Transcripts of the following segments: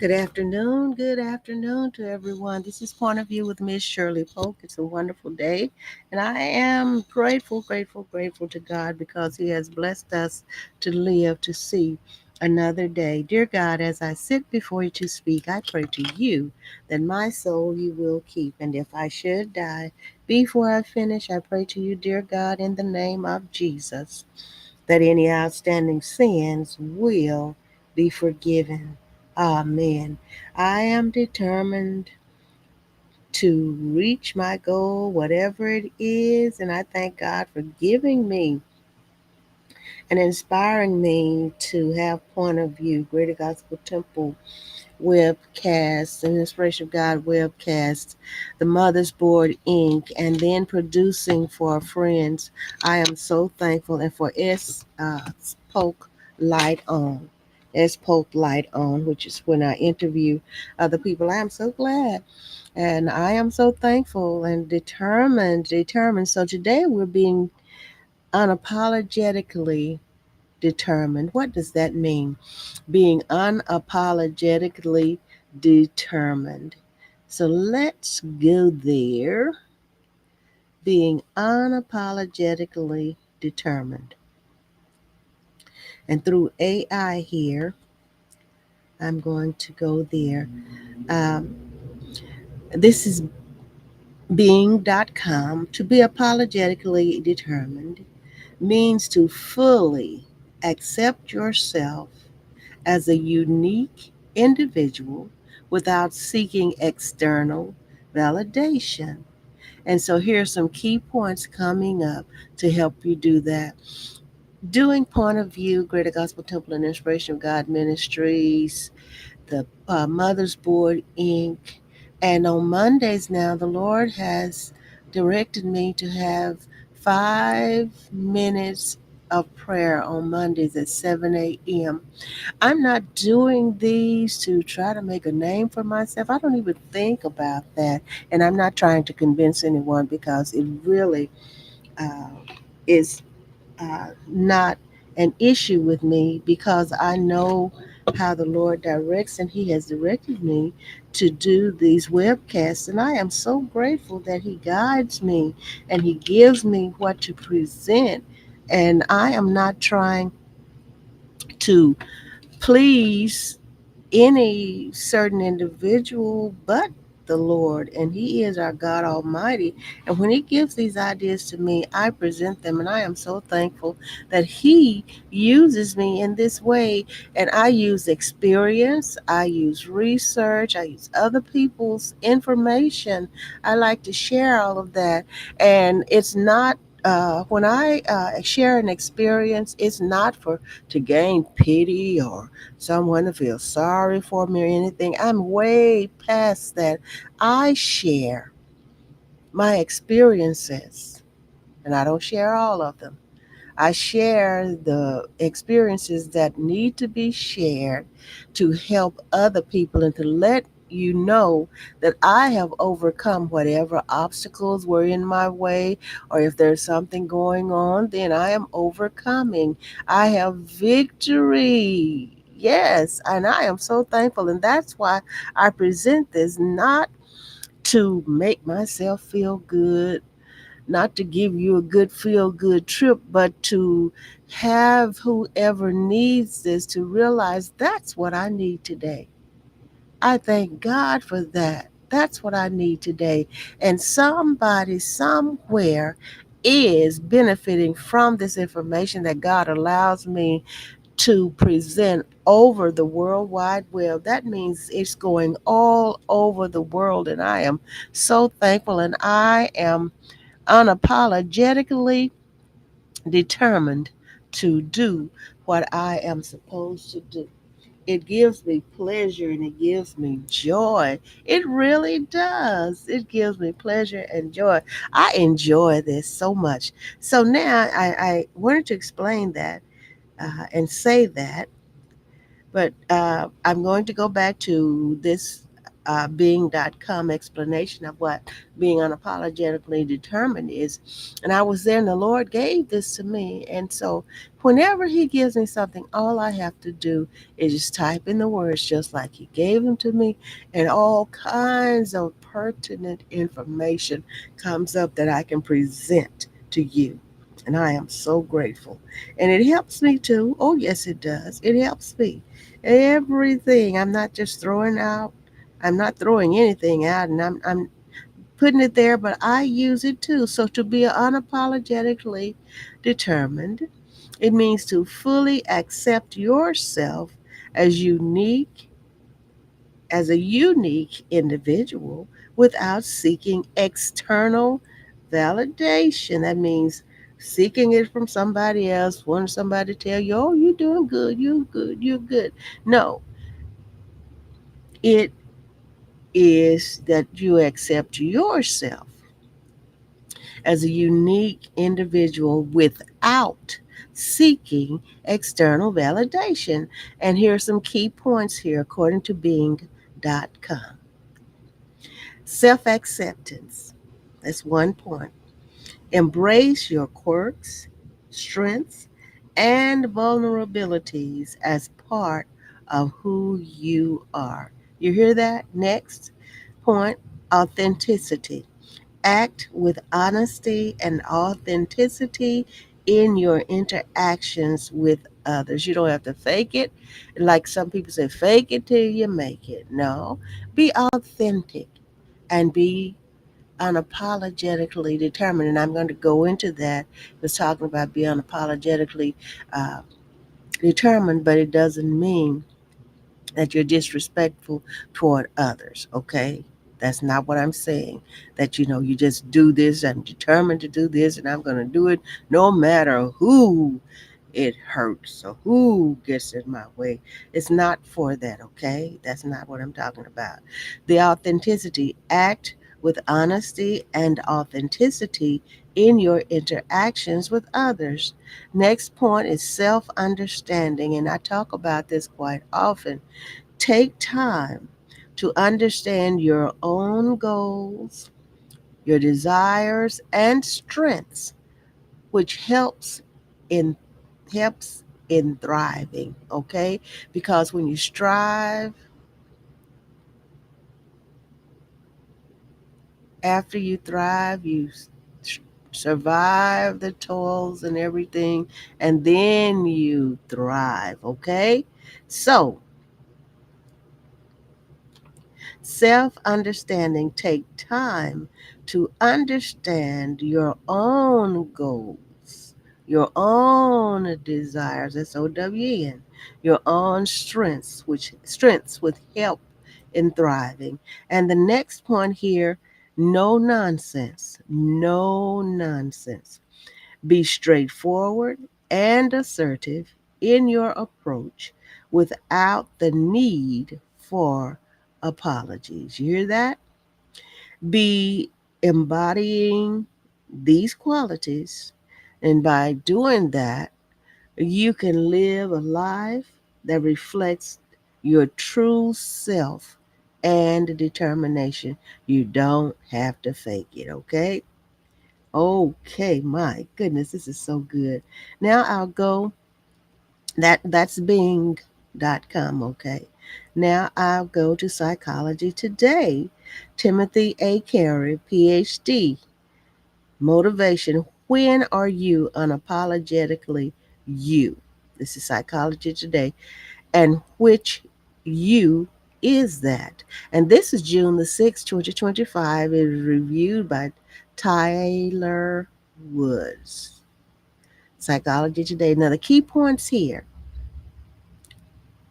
Good afternoon to everyone. This is Point of View with Miss Shirley Polk. It's a wonderful day, and I am grateful to God because He has blessed us to live to see another day. Dear God, as I sit before you to speak, I pray to you that my soul you will keep, and if I should die before I finish, I pray to you, dear God, in the name of Jesus, that any outstanding sins will be forgiven. Amen. I am determined to reach my goal, whatever it is, and I thank God for giving me and inspiring me to have point of view, Greater Gospel Temple webcast, an Inspiration of God webcast, the Mother's Board Inc., and then producing for friends. I am so thankful, and for Poke Light On. Poke Light On, which is when I interview other people. I am so glad. And I am so thankful and determined. So today we're being unapologetically determined. What does that mean? Being unapologetically determined. So let's go there. Being unapologetically determined. And through AI here, I'm going to go there. Um, this is being.com. To be apologetically determined means to fully accept yourself as a unique individual without seeking external validation. And so here are some key points coming up to help you do that. Doing Point of View, Greater Gospel Temple and Inspiration of God Ministries, the Mother's Board Inc. And on Mondays now, the Lord has directed me to have 5 minutes of prayer on Mondays at 7 a.m. I'm not doing these to try to make a name for myself. I don't even think about that. And I'm not trying to convince anyone because it really uh, is not an issue with me because I know how the Lord directs, and He has directed me to do these webcasts. And I am so grateful that He guides me and He gives me what to present. And I am not trying to please any certain individual but the Lord, and He is our God Almighty. And when He gives these ideas to me, I present them, and I am so thankful that He uses me in this way. And I use experience, I use research, I use other people's information. I like to share all of that, and it's not. When I share an experience, it's not for to gain pity or someone to feel sorry for me or anything. I'm way past that. I share my experiences, and I don't share all of them. I share the experiences that need to be shared to help other people and to let you know that I have overcome whatever obstacles were in my way, or if there's something going on, then I am overcoming. I have victory. Yes, and I am so thankful. And that's why I present this, not to make myself feel good, not to give you a good feel good trip, but to have whoever needs this to realize that's what I need today. I thank God for that. That's what I need today. And somebody somewhere is benefiting from this information that God allows me to present over the World Wide Web. That means it's going all over the world. And I am so thankful, and I am unapologetically determined to do what I am supposed to do. It gives me pleasure and it gives me joy. It really does. It gives me pleasure and joy. I enjoy this so much. So now I wanted to explain that and say that, but I'm going to go back to this being.com explanation of what being unapologetically determined is. And I was there, and the Lord gave this to me. And so, whenever He gives me something, all I have to do is just type in the words just like He gave them to me, and all kinds of pertinent information comes up that I can present to you. And I am so grateful. And it helps me too. Oh, yes, it does. It helps me. Everything. I'm not throwing anything out, and I'm putting it there, but I use it too. So to be unapologetically determined, it means to fully accept yourself as unique, as a unique individual without seeking external validation. That means seeking it from somebody else, wanting somebody to tell you, oh, you're doing good, you're good, you're good. No, it is that you accept yourself as a unique individual without seeking external validation. And here are some key points here according to Bing.com. Self acceptance. That's one point. Embrace your quirks, strengths, and vulnerabilities as part of who you are. You hear that? Next point, authenticity. Act with honesty and authenticity in your interactions with others. You don't have to fake it. Like some people say, fake it till you make it. No, be authentic and be unapologetically determined. And I'm going to go into that. It's talking about being unapologetically uh, determined, but it doesn't mean that you're disrespectful toward others, okay? That's not what I'm saying. That, you just do this, I'm determined to do this, and I'm going to do it no matter who it hurts or who gets in my way. It's not for that, okay? That's not what I'm talking about. The authenticity, act with honesty and authenticity in your interactions with others. Next point is self understanding, and I talk about this quite often. Take time to understand your own goals, your desires, and strengths, which in helps in thriving, okay? Because when you strive, after you thrive, survive the toils and everything, and then you thrive, okay? So, self understanding take time to understand your own goals, your own desires, SOWN, your own strengths, which strengths with help in thriving. And the next point here, no nonsense, no nonsense. Be straightforward and assertive in your approach without the need for apologies. You hear that? Be embodying these qualities. And by doing that, you can live a life that reflects your true self and determination. You don't have to fake it, okay? Okay, my goodness, this is so good. Now I'll go that's Bing.com, okay. Now I'll go to Psychology Today. Timothy A. Carey, PhD, Motivation. When are you unapologetically you? This is Psychology Today. And which you is that? And this is June the 6th, 2025. It is reviewed by Tyler Woods. Psychology Today. Now, the key points here,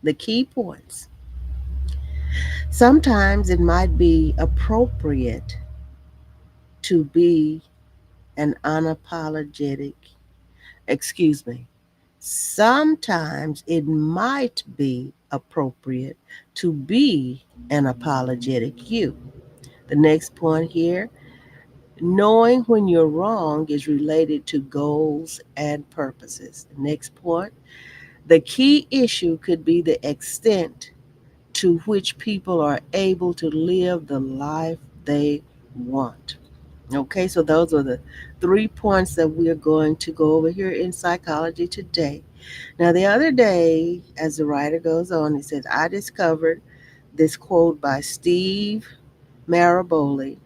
the key points. Sometimes it might be appropriate to be an unapologetic, excuse me, sometimes it might be appropriate to be an apologetic you. The next point here, knowing when you're wrong is related to goals and purposes. The next point, the key issue could be the extent to which people are able to live the life they want. Okay, so those are the 3 points that we are going to go over here in psychology today. Now, the other day, as the writer goes on, he says, I discovered this quote by Steve Maraboli.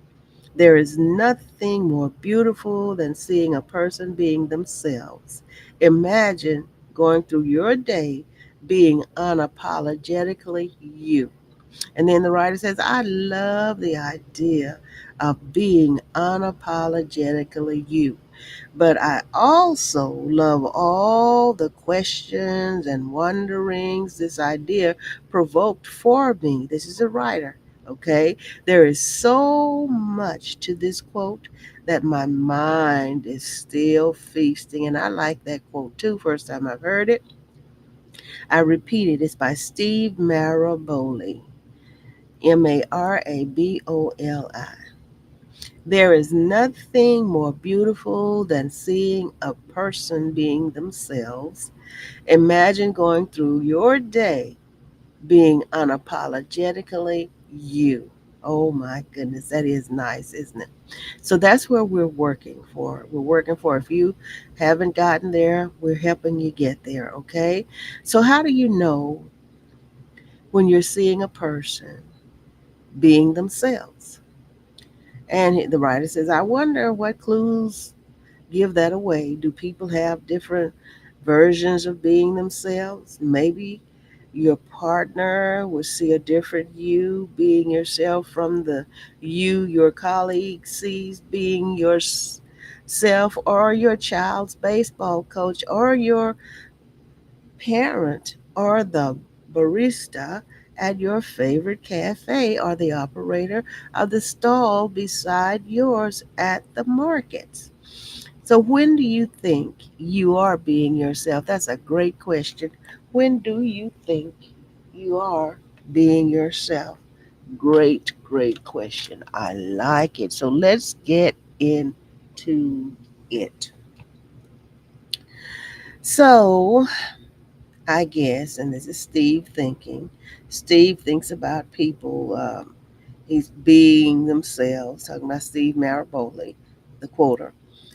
There is nothing more beautiful than seeing a person being themselves. Imagine going through your day being unapologetically you. And then the writer says, I love the idea of being unapologetically you. But I also love all the questions and wonderings this idea provoked for me. This is a writer, okay? There is so much to this quote that my mind is still feasting. And I like that quote too. First time I've heard it, I repeat it. It's by Steve Maraboli, Maraboli. There is nothing more beautiful than seeing a person being themselves. Imagine going through your day being unapologetically you. Oh my goodness, that is nice, isn't it? So that's where we're working for. We're working for. If you haven't gotten there, we're helping you get there, okay? So, how do you know when you're seeing a person being themselves? And the writer says, I wonder what clues give that away. Do people have different versions of being themselves? Maybe your partner will see a different you being yourself from the you your colleague sees being yourself, or your child's baseball coach, or your parent, or the barista at your favorite cafe, or the operator of the stall beside yours at the market. So, when do you think you are being yourself? That's a great question. When do you think you are being yourself? Great, great question. I like it. So, let's get into it. So, I guess, and this is Steve thinking. Steve thinks about people, he's being themselves, talking about Steve Maraboli, the quoter.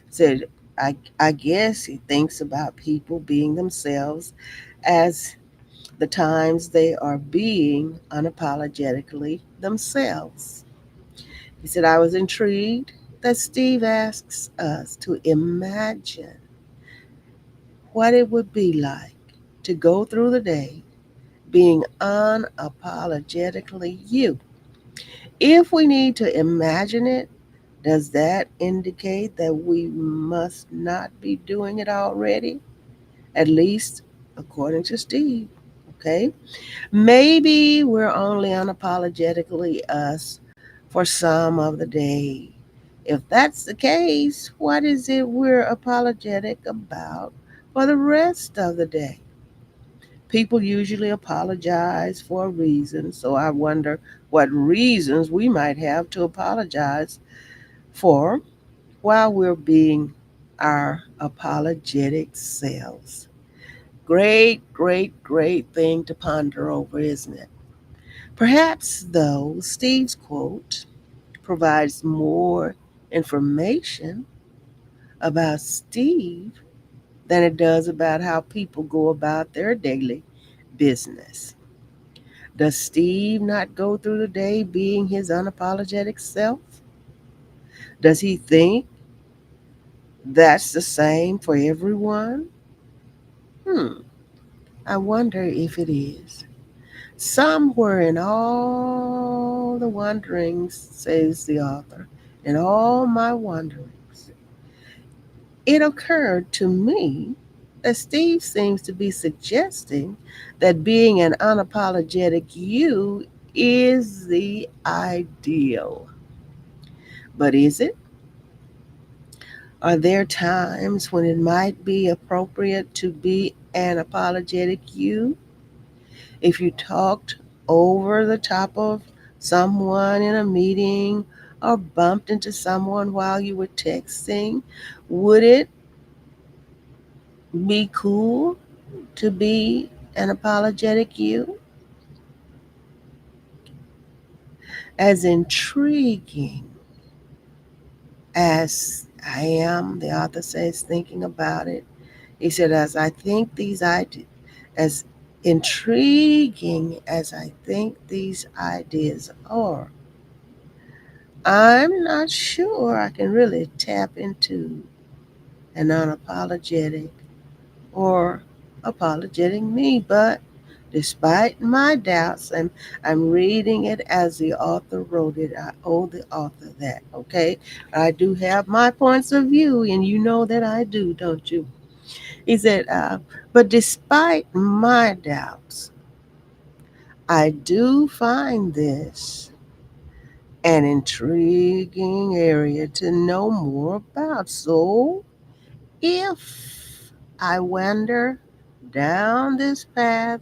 Said, I guess he thinks about people being themselves as the times they are being unapologetically themselves. He said, I was intrigued that Steve asks us to imagine what it would be like to go through the day being unapologetically you. If we need to imagine it, does that indicate that we must not be doing it already? At least according to Steve. Okay? Maybe we're only unapologetically us for some of the day. If that's the case, what is it we're apologetic about for the rest of the day? People usually apologize for a reason, so I wonder what reasons we might have to apologize for while we're being our apologetic selves. Great, great, great thing to ponder over, isn't it? Perhaps, though, Steve's quote provides more information about Steve than it does about how people go about their daily business. Does Steve not go through the day being his unapologetic self? Does he think that's the same for everyone? Hmm, I wonder if it is. Somewhere in all the wanderings, says the author, in all my wanderings, it occurred to me that Steve seems to be suggesting that being an unapologetic you is the ideal. But is it? Are there times when it might be appropriate to be an apologetic you? If you talked over the top of someone in a meeting or bumped into someone while you were texting, would it be cool to be an apologetic you? As intriguing as I am, the author says, thinking about it, he said, as I think these ideas, as intriguing as I think these ideas are, I'm not sure I can really tap into an unapologetic or apologetic me, but despite my doubts, I'm reading it as the author wrote it. I owe the author that, okay? I do have my points of view, and you know that I do, don't you? He said, but despite my doubts, I do find this an intriguing area to know more about. So if I wander down this path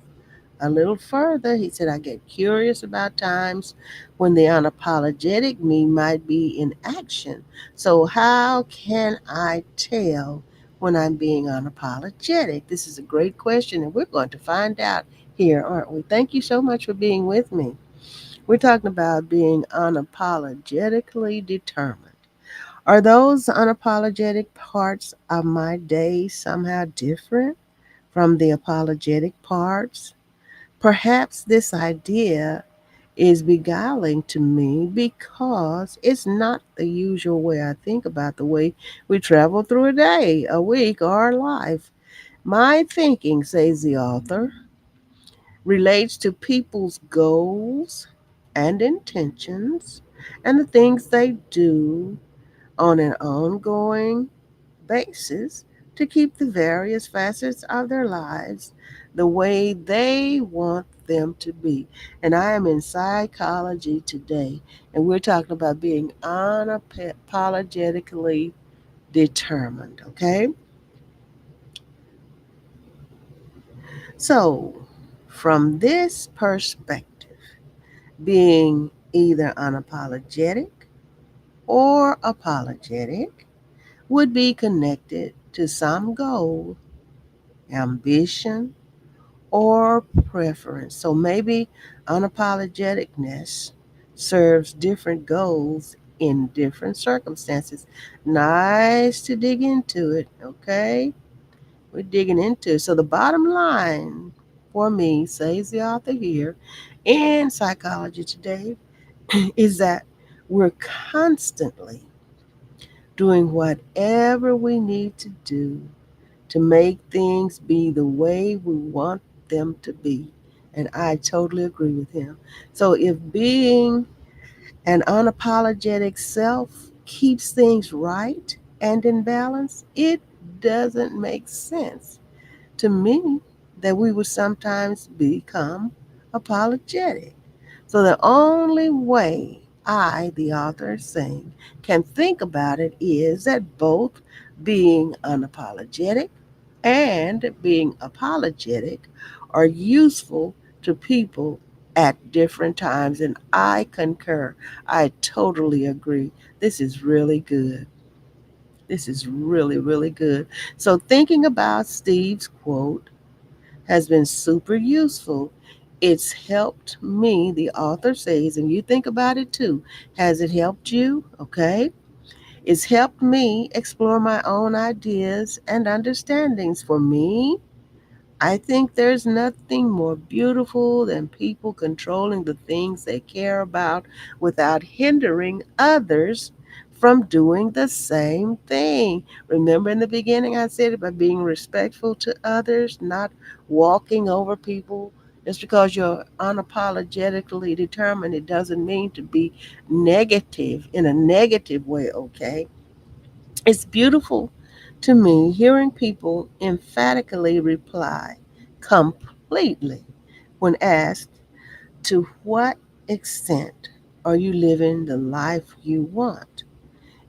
a little further, he said, I get curious about times when the unapologetic me might be in action. So, how can I tell when I'm being unapologetic? This is a great question, and we're going to find out here, aren't we? Thank you so much for being with me. We're talking about being unapologetically determined. Are those unapologetic parts of my day somehow different from the apologetic parts? Perhaps this idea is beguiling to me because it's not the usual way I think about the way we travel through a day, a week, or a life. My thinking, says the author, relates to people's goals and intentions and the things they do on an ongoing basis to keep the various facets of their lives the way they want them to be. And I am in psychology today, and we're talking about being unapologetically determined, okay? So, from this perspective, being either unapologetic or apologetic would be connected to some goal, ambition, or preference. So maybe unapologeticness serves different goals in different circumstances. Nice to dig into it, okay? We're digging into it. So the bottom line for me, says the author here, in psychology today, is that we're constantly doing whatever we need to do to make things be the way we want them to be. And I totally agree with him. So if being an unapologetic self keeps things right and in balance, it doesn't make sense to me that we would sometimes become apologetic. So the only way I, the author, is saying, can think about it is that both being unapologetic and being apologetic are useful to people at different times. And I concur. I totally agree. This is really good. This is really, really good. So, thinking about Steve's quote has been super useful. It's helped me, the author says, and you think about it too. Has it helped you? Okay. It's helped me explore my own ideas and understandings. For me, I think there's nothing more beautiful than people controlling the things they care about without hindering others from doing the same thing. Remember in the beginning, I said about being respectful to others, not walking over people. Just because you're unapologetically determined, it doesn't mean to be negative in a negative way, okay? It's beautiful to me hearing people emphatically reply completely when asked, to what extent are you living the life you want?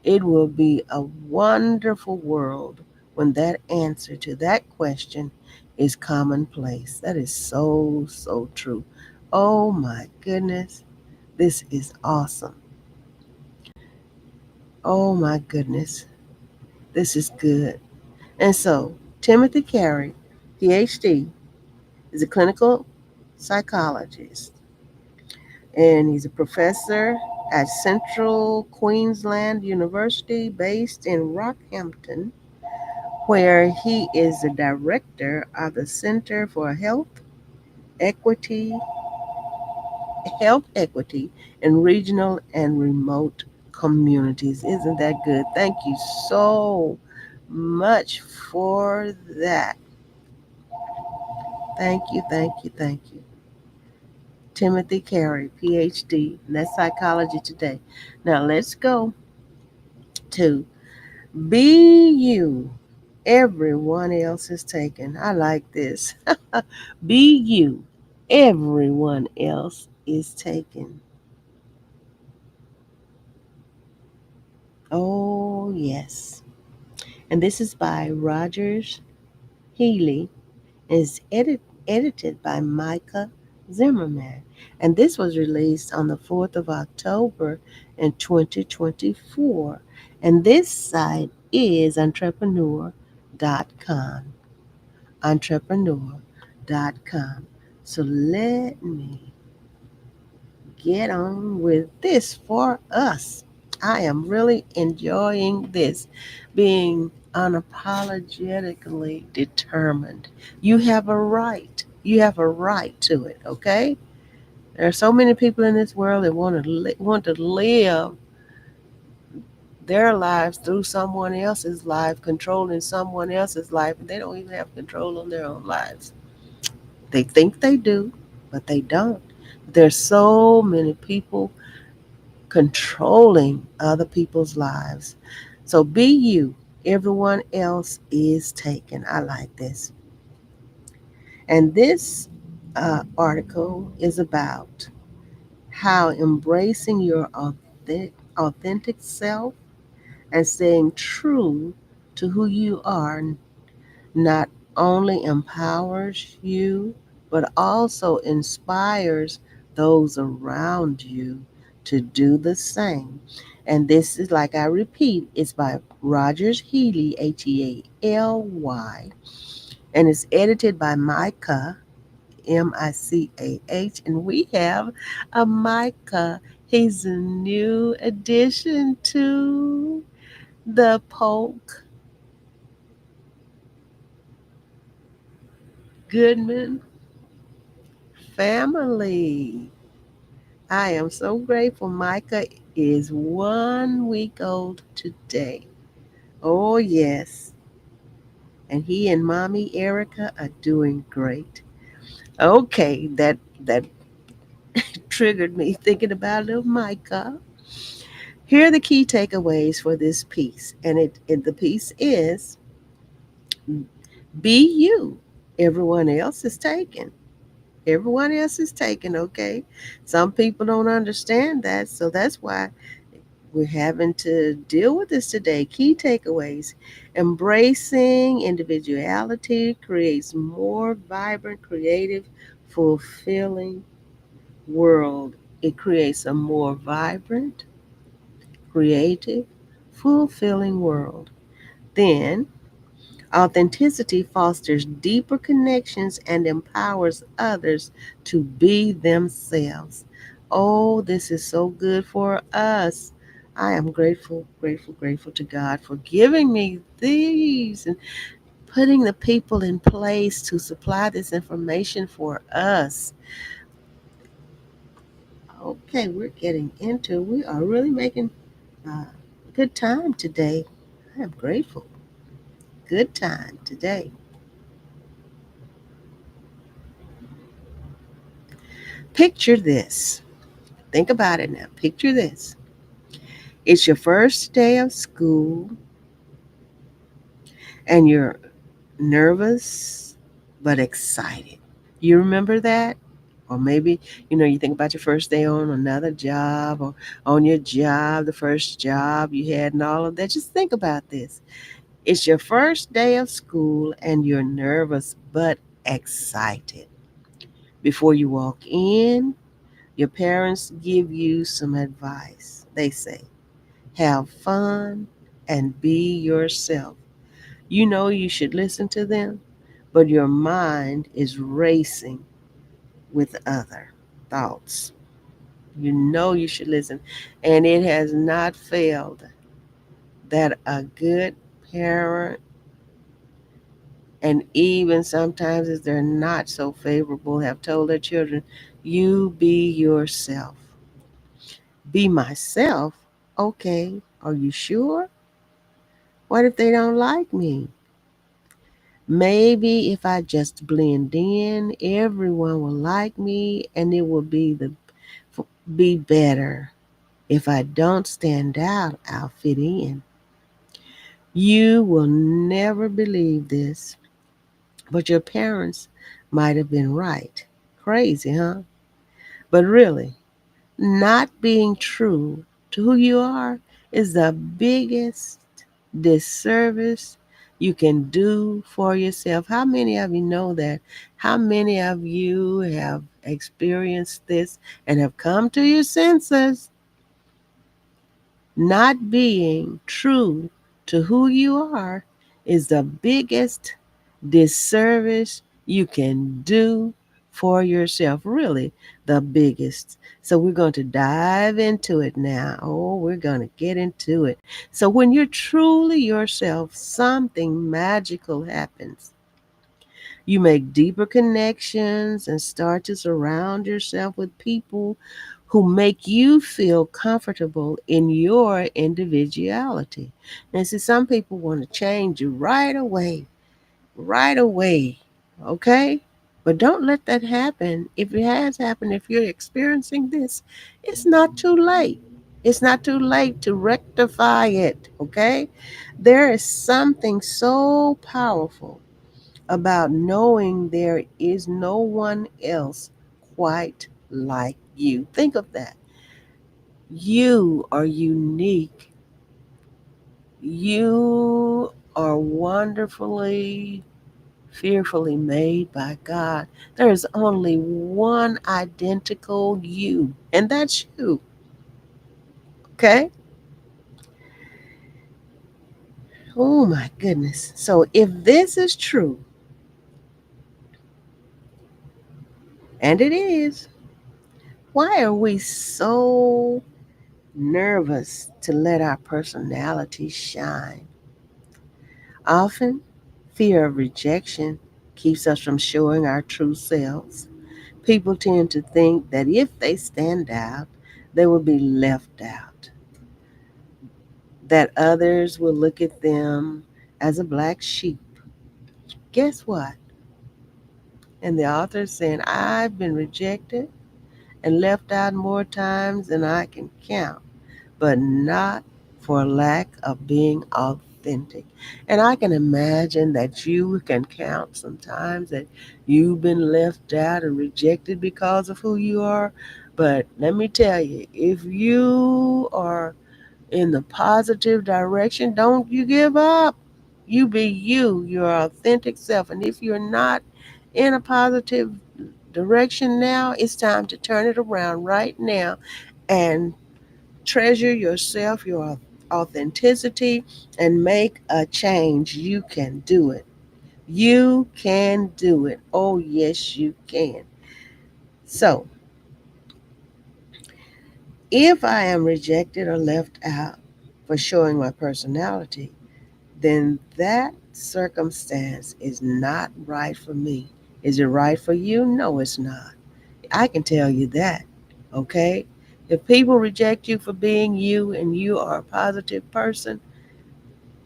It will be a wonderful world when that answer to that question is commonplace. That is so, so true. Oh my goodness, this is awesome. Oh my goodness, this is good. And so, Timothy Carey, PhD, is a clinical psychologist and he's a professor at Central Queensland University based in Rockhampton, where he is the director of the Center for Equity, Health Equity in Regional and Remote Communities. Isn't that good? Thank you so much for that. Thank you, thank you, thank you. Timothy Carey, PhD, and that's Psychology Today. Now let's go to Be You. Everyone else is taken. I like this. Be you. Everyone else is taken. Oh, yes. And this is by Rogers Healy, is edited by Micah Zimmerman. And this was released on the 4th of October in 2024. And this site is entrepreneur.com. Entrepreneur.com. So let me get on with this for us. I am really enjoying this, being unapologetically determined. You have a right. You have a right to it, okay? There are so many people in this world that want to live their lives through someone else's life, controlling someone else's life, and they don't even have control on their own lives. They think they do, but they don't. There's so many people controlling other people's lives. So be you. Everyone else is taken. I like this. And this article is about how embracing your authentic self and staying true to who you are not only empowers you, but also inspires those around you to do the same. And this is, like I repeat, it's by Rogers Healy, Healy, and it's edited by Micah, Micah. And we have a Micah. He's a new addition to the Polk Goodman family. I am so grateful. Micah is 1 week old today. Oh, yes. And he and mommy Erica are doing great. Okay, that triggered me thinking about little Micah. Here are the key takeaways for this piece. And the piece is be you. Everyone else is taken. Everyone else is taken, okay? Some people don't understand that, so that's why we're having to deal with this today. Key takeaways: embracing individuality creates more vibrant, creative, fulfilling world. It creates a more vibrant, creative, fulfilling world. Then, authenticity fosters deeper connections and empowers others to be themselves. Oh, this is so good for us. I am grateful, grateful, grateful to God for giving me these and putting the people in place to supply this information for us. Okay, we are really making uh, good time today. I am grateful. Good time today. Picture this. Think about it now. Picture this. It's your first day of school and you're nervous but excited. You remember that? Or maybe, you think about your first day on another job or on your job, the first job you had and all of that. Just think about this. It's your first day of school and you're nervous but excited. Before you walk in, your parents give you some advice. They say, have fun, and be yourself. You know you should listen to them, but your mind is racing with other thoughts. You know you should listen. And it has not failed that a good parent, and even sometimes if they're not so favorable, have told their children, you be yourself. Be myself? Okay, are you sure? What if they don't like me? Maybe if I just blend in, everyone will like me and it will be better. If I don't stand out, I'll fit in. You will never believe this, but your parents might have been right. Crazy, huh? But really, not being true to who you are is the biggest disservice you can do for yourself. How many of you know that? How many of you have experienced this and have come to your senses? Not being true to who you are is the biggest disservice you can do for yourself. Really, the biggest. So, we're going to dive into it now. Oh, we're going to get into it. So, when you're truly yourself, something magical happens. You make deeper connections and start to surround yourself with people who make you feel comfortable in your individuality. And see, some people want to change you right away, okay? But don't let that happen. If it has happened, if you're experiencing this, it's not too late. It's not too late to rectify it, okay? There is something so powerful about knowing there is no one else quite like you. Think of that. You are unique. You are wonderfully, fearfully made by God. There is only one identical you, and that's you. Okay? Oh my goodness. So if this is true, and it is, why are we so nervous to let our personality shine? Often, fear of rejection keeps us from showing our true selves. People tend to think that if they stand out, they will be left out, that others will look at them as a black sheep. Guess what? And the author is saying, I've been rejected and left out more times than I can count, but not for lack of being authentic. And I can imagine that you can count sometimes that you've been left out and rejected because of who you are. But let me tell you, if you are in the positive direction, don't you give up. You be you, your authentic self. And if you're not in a positive direction now, it's time to turn it around right now and treasure yourself, your authenticity, and make a change. You can do it. You can do it. Oh, yes, you can. So, if I am rejected or left out for showing my personality, then that circumstance is not right for me. Is it right for you? No, it's not. I can tell you that. Okay? If people reject you for being you and you are a positive person,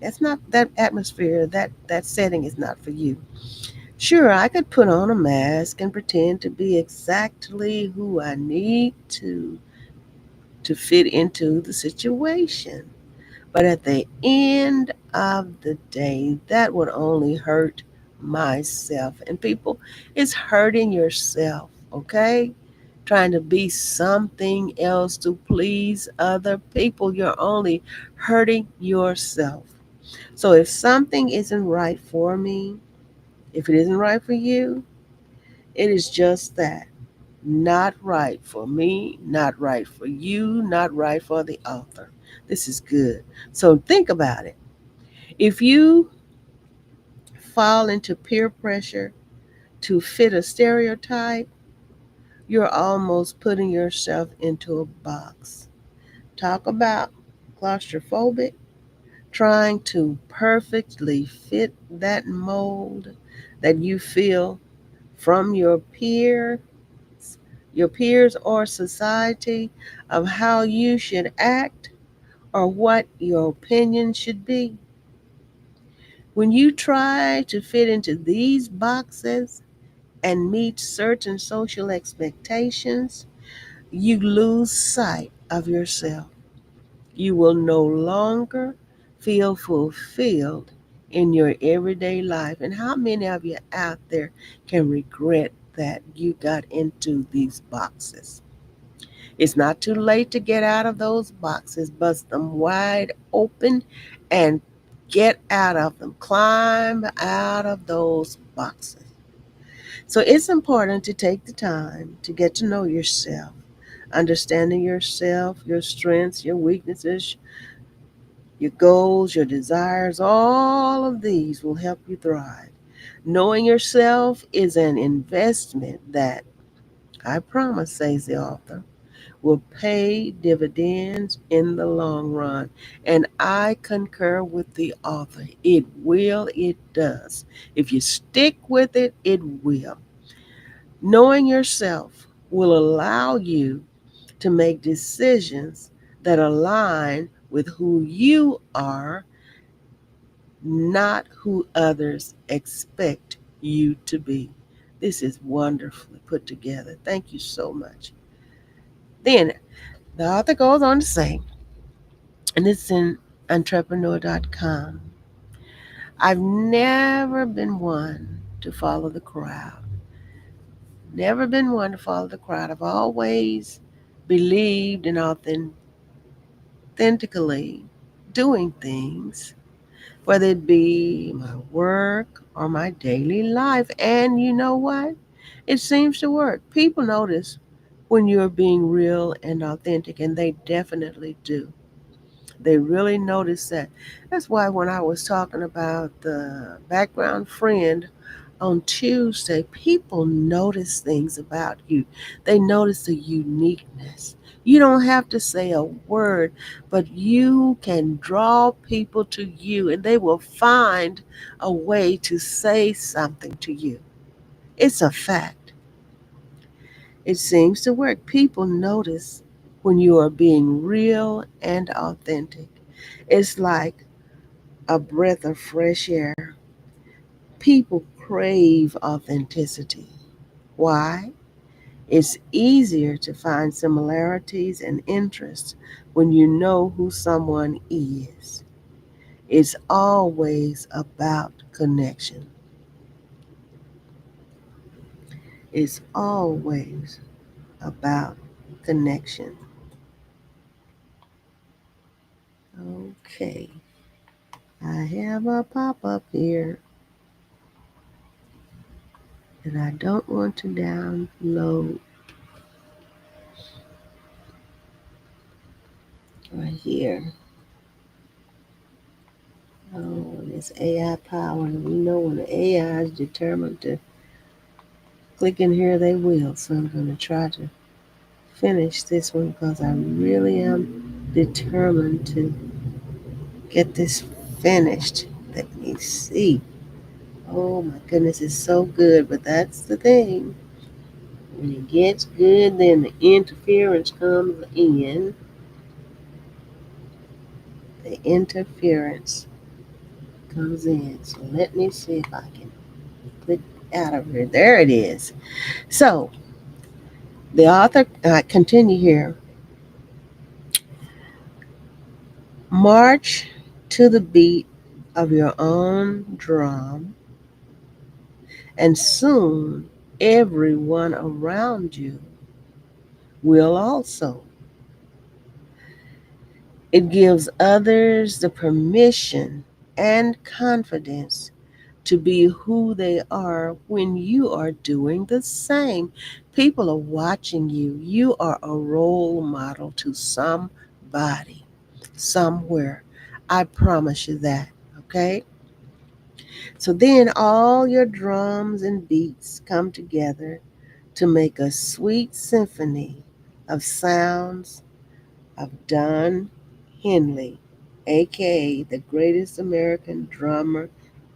that's not that atmosphere, that setting is not for you. Sure, I could put on a mask and pretend to be exactly who I need to fit into the situation. But at the end of the day, that would only hurt myself. And people, it's hurting yourself, okay? Trying to be something else to please other people, you're only hurting yourself. So if something isn't right for me, if it isn't right for you, it is just that. Not right for me, not right for you, not right for the author. This is good. So think about it. If you fall into peer pressure to fit a stereotype, you're almost putting yourself into a box. Talk about claustrophobic, trying to perfectly fit that mold that you feel from your peers or society of how you should act or what your opinion should be. When you try to fit into these boxes and meet certain social expectations, you lose sight of yourself. You will no longer feel fulfilled in your everyday life. And how many of you out there can regret that you got into these boxes? It's not too late to get out of those boxes. Bust them wide open and get out of them. Climb out of those boxes. So it's important to take the time to get to know yourself, understanding yourself, your strengths, your weaknesses, your goals, your desires. All of these will help you thrive. Knowing yourself is an investment that, I promise, says the author, will pay dividends in the long run. And I concur with the author. It will, it does. If you stick with it, it will. Knowing yourself will allow you to make decisions that align with who you are, not who others expect you to be. This is wonderfully put together. Thank you so much. Then the author goes on to say, and it's in entrepreneur.com, I've never been one to follow the crowd. Never been one to follow the crowd. I've always believed in authentically doing things, whether it be my work or my daily life. And you know what? It seems to work. People notice when you're being real and authentic, and they definitely do. They really notice that. That's why when I was talking about the background friend on Tuesday, people notice things about you. They notice the uniqueness. You don't have to say a word, but you can draw people to you and they will find a way to say something to you. It's a fact. It seems to work. People notice when you are being real and authentic. It's like a breath of fresh air. People crave authenticity. Why? It's easier to find similarities and interests when you know who someone is. It's always about connection. It's always about connection. Okay, I have a pop up here that I don't want to download right here. Oh, it's AI power, and we know when the AI is determined to click in here, they will. So I'm going to try to finish this one because I really am determined to get this finished. Let me see. Oh my goodness, it's so good, but that's the thing. When it gets good, then the interference comes in. The interference comes in. So let me see if I can click out of here. There it is. So the author, I continue here. March to the beat of your own drum, and soon everyone around you will also. It gives others the permission and confidence to be who they are when you are doing the same. People are watching you. You are a role model to somebody, somewhere. I promise you that. Okay? So then all your drums and beats come together to make a sweet symphony of sounds of Don Henley, aka the greatest American drummer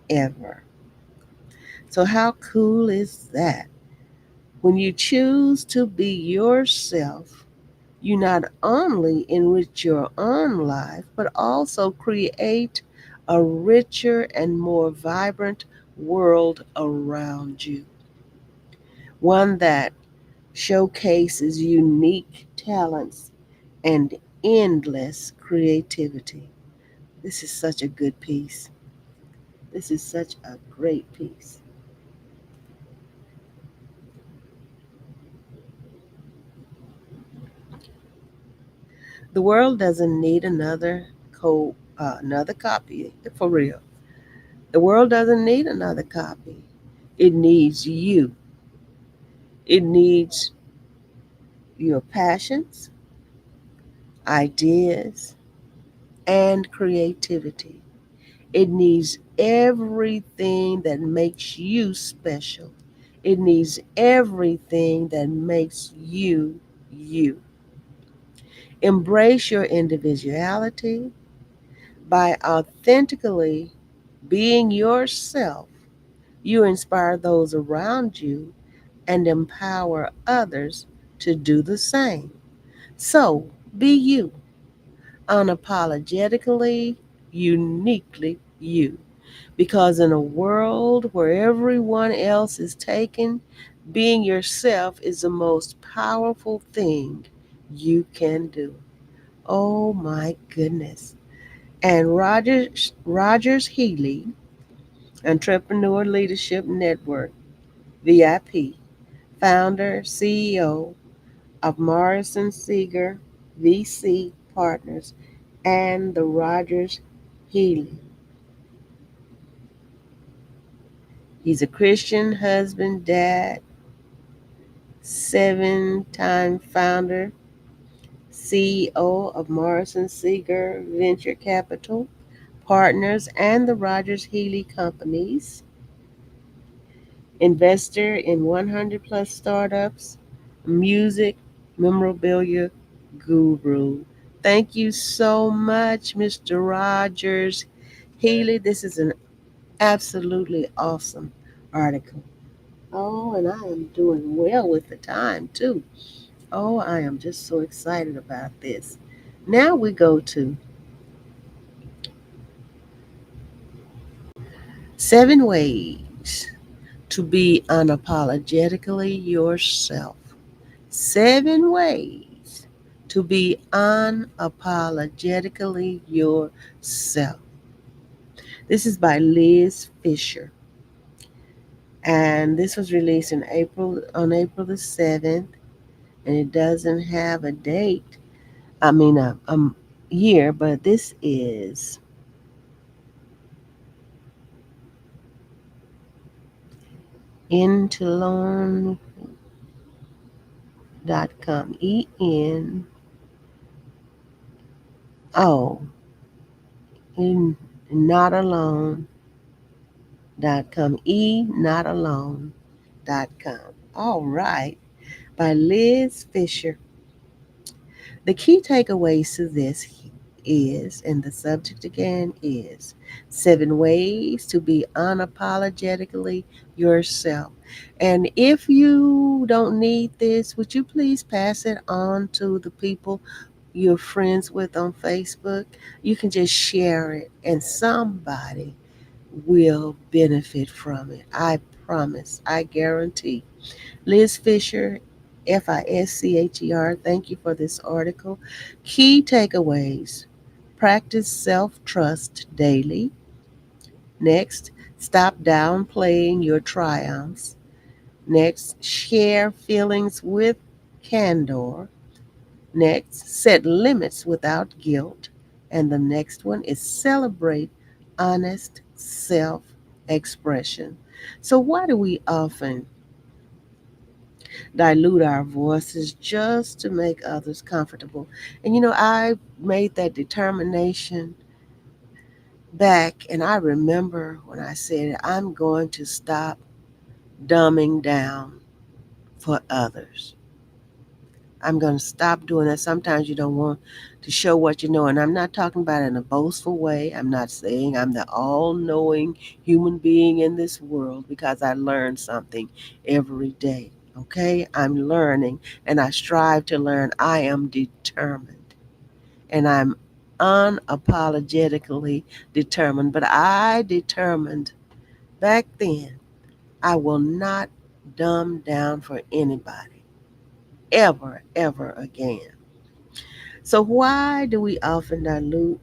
ever. So, how cool is that? When you choose to be yourself, you not only enrich your own life, but also create a richer and more vibrant world around you. One that showcases unique talents and endless creativity. This is such a good piece. This is such a great piece. The world doesn't need another copy for real. The world doesn't need another copy. It needs you. It needs your passions, ideas, and creativity. It needs everything that makes you special. It needs everything that makes you you. Embrace your individuality by authentically being yourself. You inspire those around you and empower others to do the same. So be you, unapologetically, uniquely you. Because in a world where everyone else is taken, being yourself is the most powerful thing you can do. Oh my goodness. And Rogers Healy, Entrepreneur Leadership Network, VIP, founder, CEO of Morrison Seeger VC Partners and the Rogers Healy. He's a Christian husband, dad, 7-time founder, CEO of Morrison Seeger Venture Capital Partners and the Rogers Healy Companies, investor in 100 plus startups, music, memorabilia guru. Thank you so much, Mr. Rogers Healy. This is an absolutely awesome article. Oh, and I am doing well with the time too. Oh, I am just so excited about this. Now we go to 7 ways to be unapologetically yourself. 7 ways to be unapologetically yourself. This is by Liz Fisher, and this was released in April the 7th, and it doesn't have a date. I mean a year, but this is entalone.com. Oh, in not alone com. Notalone.com. All right. By Liz Fisher. The key takeaways to this is, and the subject again is 7 ways to be unapologetically yourself. And if you don't need this, would you please pass it on to the people you're friends with on Facebook? You can just share it, and somebody will benefit from it. I promise. I guarantee. Liz Fisher, Fischer, thank you for this article. Key takeaways: practice self trust daily. Next, stop downplaying your triumphs. Next, share feelings with candor. Next, set limits without guilt. And the next one is celebrate honest self expression. So, why do we often dilute our voices just to make others comfortable? And I made that determination back, and I remember when I said, I'm going to stop dumbing down for others. I'm going to stop doing that. Sometimes you don't want to show what you know. And I'm not talking about it in a boastful way. I'm not saying I'm the all knowing human being in this world because I learn something every day. Okay? I'm learning and I strive to learn. I am determined and I'm unapologetically determined. But I determined back then I will not dumb down for anybody ever, ever again. So, why do we often dilute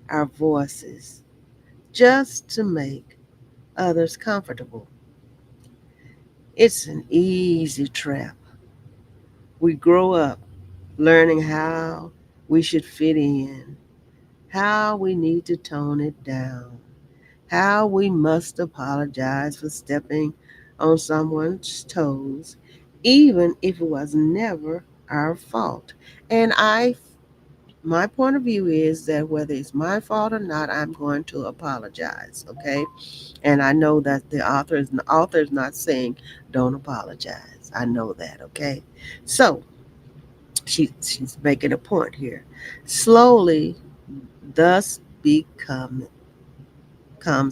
our voices just to make others comfortable? It's an easy trap. We grow up learning how we should fit in, how we need to tone it down, how we must apologize for stepping on someone's toes, even if it was never our fault. And my point of view is that whether it's my fault or not, I'm going to apologize. Okay, and I know that the author is not saying don't apologize. I know that. Okay, so she's making a point here. Slowly, thus becomes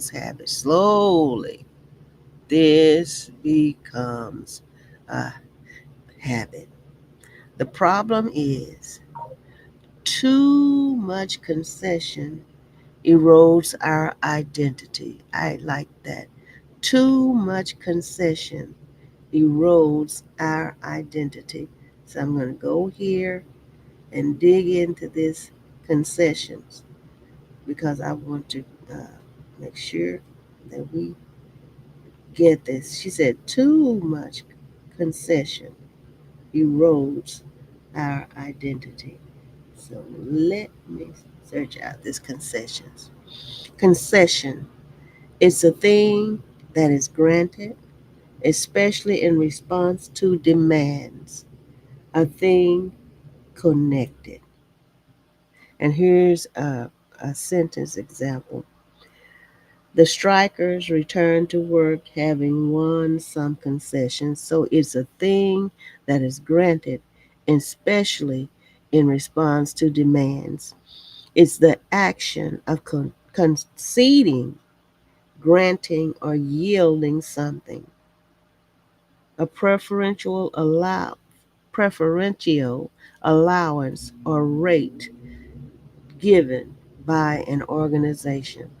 habit. Slowly, this becomes a habit. The problem is too much concession erodes our identity. I like that. Too much concession erodes our identity. So I'm going to go here and dig into this concessions because I want to make sure that we get this. She said, too much concession erodes our identity. So let me search out this concessions. Concession is a thing that is granted, especially in response to demands, a thing connected. And here's a sentence example. The strikers return to work having won some concessions, so it's a thing that is granted, especially in response to demands. It's the action of conceding, granting, or yielding something. A preferential allowance or rate given by an organization.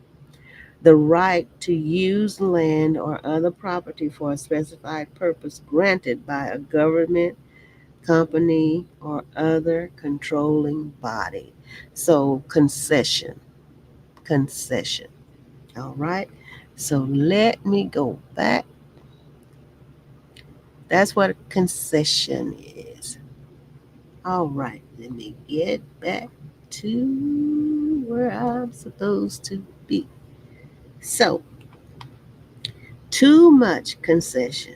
The right to use land or other property for a specified purpose granted by a government, company, or other controlling body. So, concession. All right. So, let me go back. That's what a concession is. All right. Let me get back to where I'm supposed to be. So, too much concession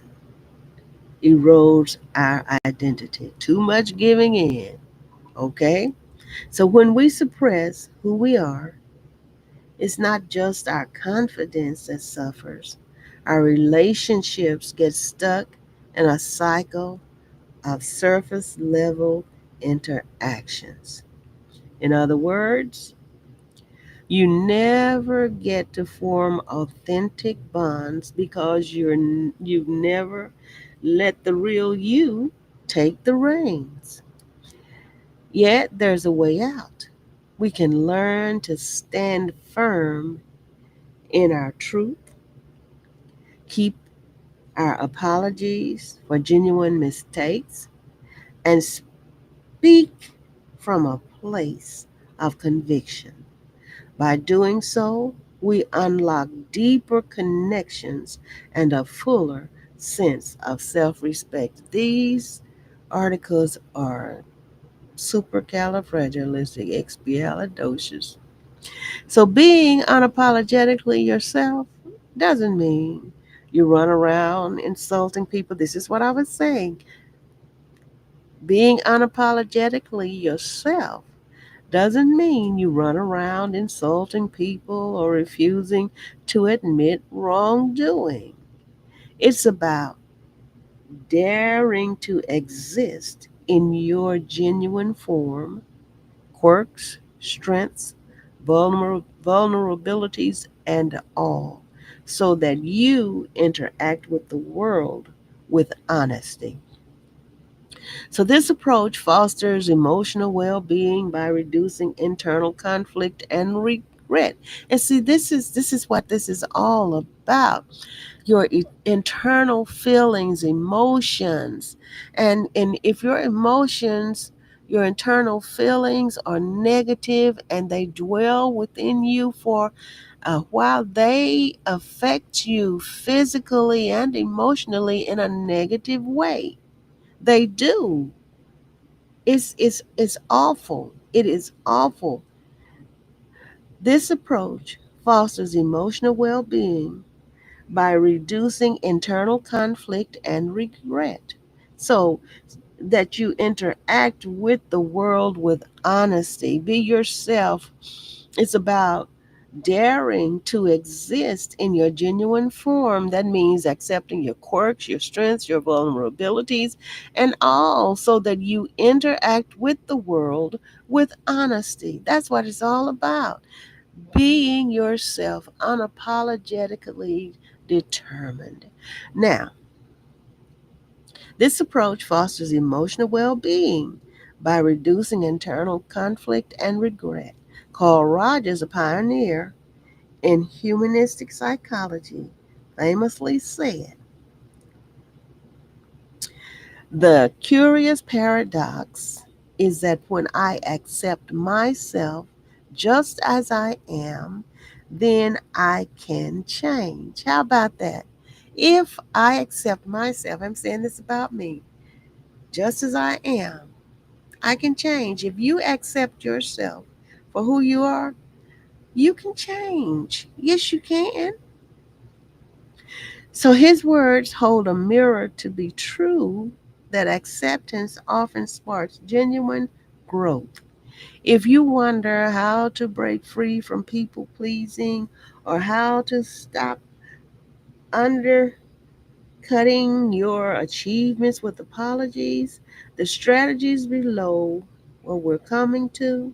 erodes our identity. Too much giving in. Okay? So when we suppress who we are, it's not just our confidence that suffers. Our relationships get stuck in a cycle of surface level interactions. In other words, you never get to form authentic bonds because you've never let the real you take the reins. Yet there's a way out. We can learn to stand firm in our truth, keep our apologies for genuine mistakes, and speak from a place of conviction. By doing so, we unlock deeper connections and a fuller sense of self respect. These articles are supercalifragilisticexpialidocious. So, being unapologetically yourself doesn't mean you run around insulting people. This is what I was saying. Being unapologetically yourself doesn't mean you run around insulting people or refusing to admit wrongdoing. It's about daring to exist in your genuine form, quirks, strengths, vulnerabilities, and all, so that you interact with the world with honesty. So, this approach fosters emotional well being by reducing internal conflict and regret. And see, this is what this is all about, your internal feelings, emotions. And if your emotions, your internal feelings are negative and they dwell within you for a while, they affect you physically and emotionally in a negative way. They do. It's awful. It is awful. This approach fosters emotional well-being by reducing internal conflict and regret, so that you interact with the world with honesty. Be yourself. It's about daring to exist in your genuine form. That means accepting your quirks, your strengths, your vulnerabilities, and all, so that you interact with the world with honesty. That's what it's all about. Being yourself, unapologetically determined. Now, this approach fosters emotional well being by reducing internal conflict and regret. Carl Rogers, a pioneer in humanistic psychology, famously said, "The curious paradox is that when I accept myself just as I am, then I can change." How about that? If I accept myself, I'm saying this about me, just as I am, I can change. If you accept yourself for who you are, you can change. Yes, you can. So his words hold a mirror to be true, that acceptance often sparks genuine growth. If you wonder how to break free from people pleasing or how to stop undercutting your achievements with apologies, the strategies below, where we're coming to,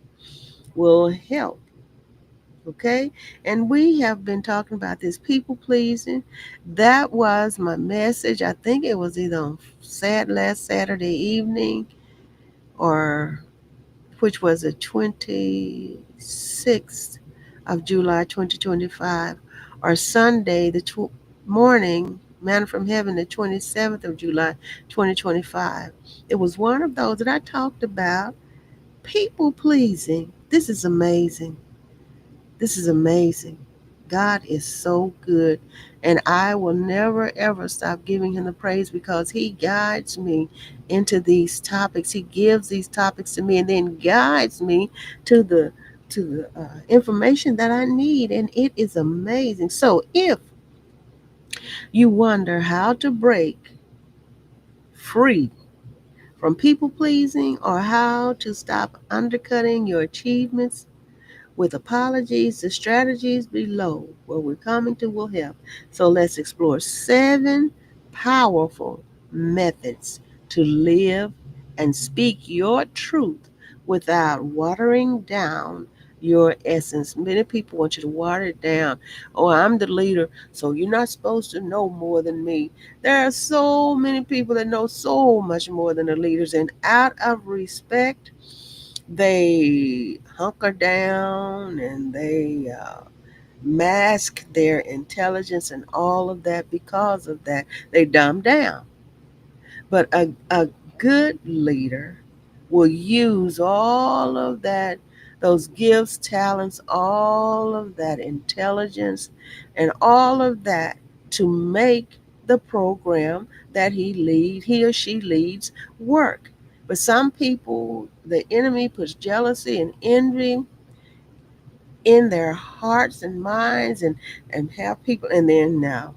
will help. Okay, and we have been talking about this people pleasing. That was my message. I think it was either on last Saturday evening, or which was the 26th of July 2025, or Sunday the morning, manna from heaven, the 27th of July 2025. It was one of those that I talked about people pleasing. This is amazing. This is amazing. God is so good. And I will never, ever stop giving him the praise, because he guides me into these topics. He gives these topics to me and then guides me to the information that I need. And it is amazing. So if you wonder how to break free from people pleasing, or how to stop undercutting your achievements with apologies, the strategies below where we're coming to will help. So let's explore 7 powerful methods to live and speak your truth without watering down your essence. Many people want you to water it down. Oh, I'm the leader, so you're not supposed to know more than me. There are so many people that know so much more than the leaders, and out of respect, they hunker down and they mask their intelligence and all of that. Because of that, they dumb down. But a good leader will use all of that, those gifts, talents, all of that intelligence, and all of that, to make the program that he or she leads work. But some people, the enemy puts jealousy and envy in their hearts and minds, and have people, and then now,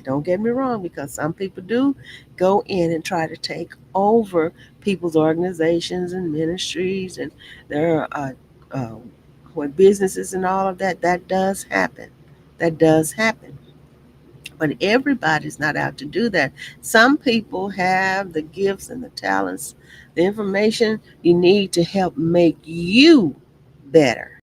don't get me wrong, because some people do go in and try to take over people's organizations and ministries and their uh, what businesses and all of that. That does happen. That does happen. But everybody's not out to do that. Some people have the gifts and the talents, the information you need to help make you better.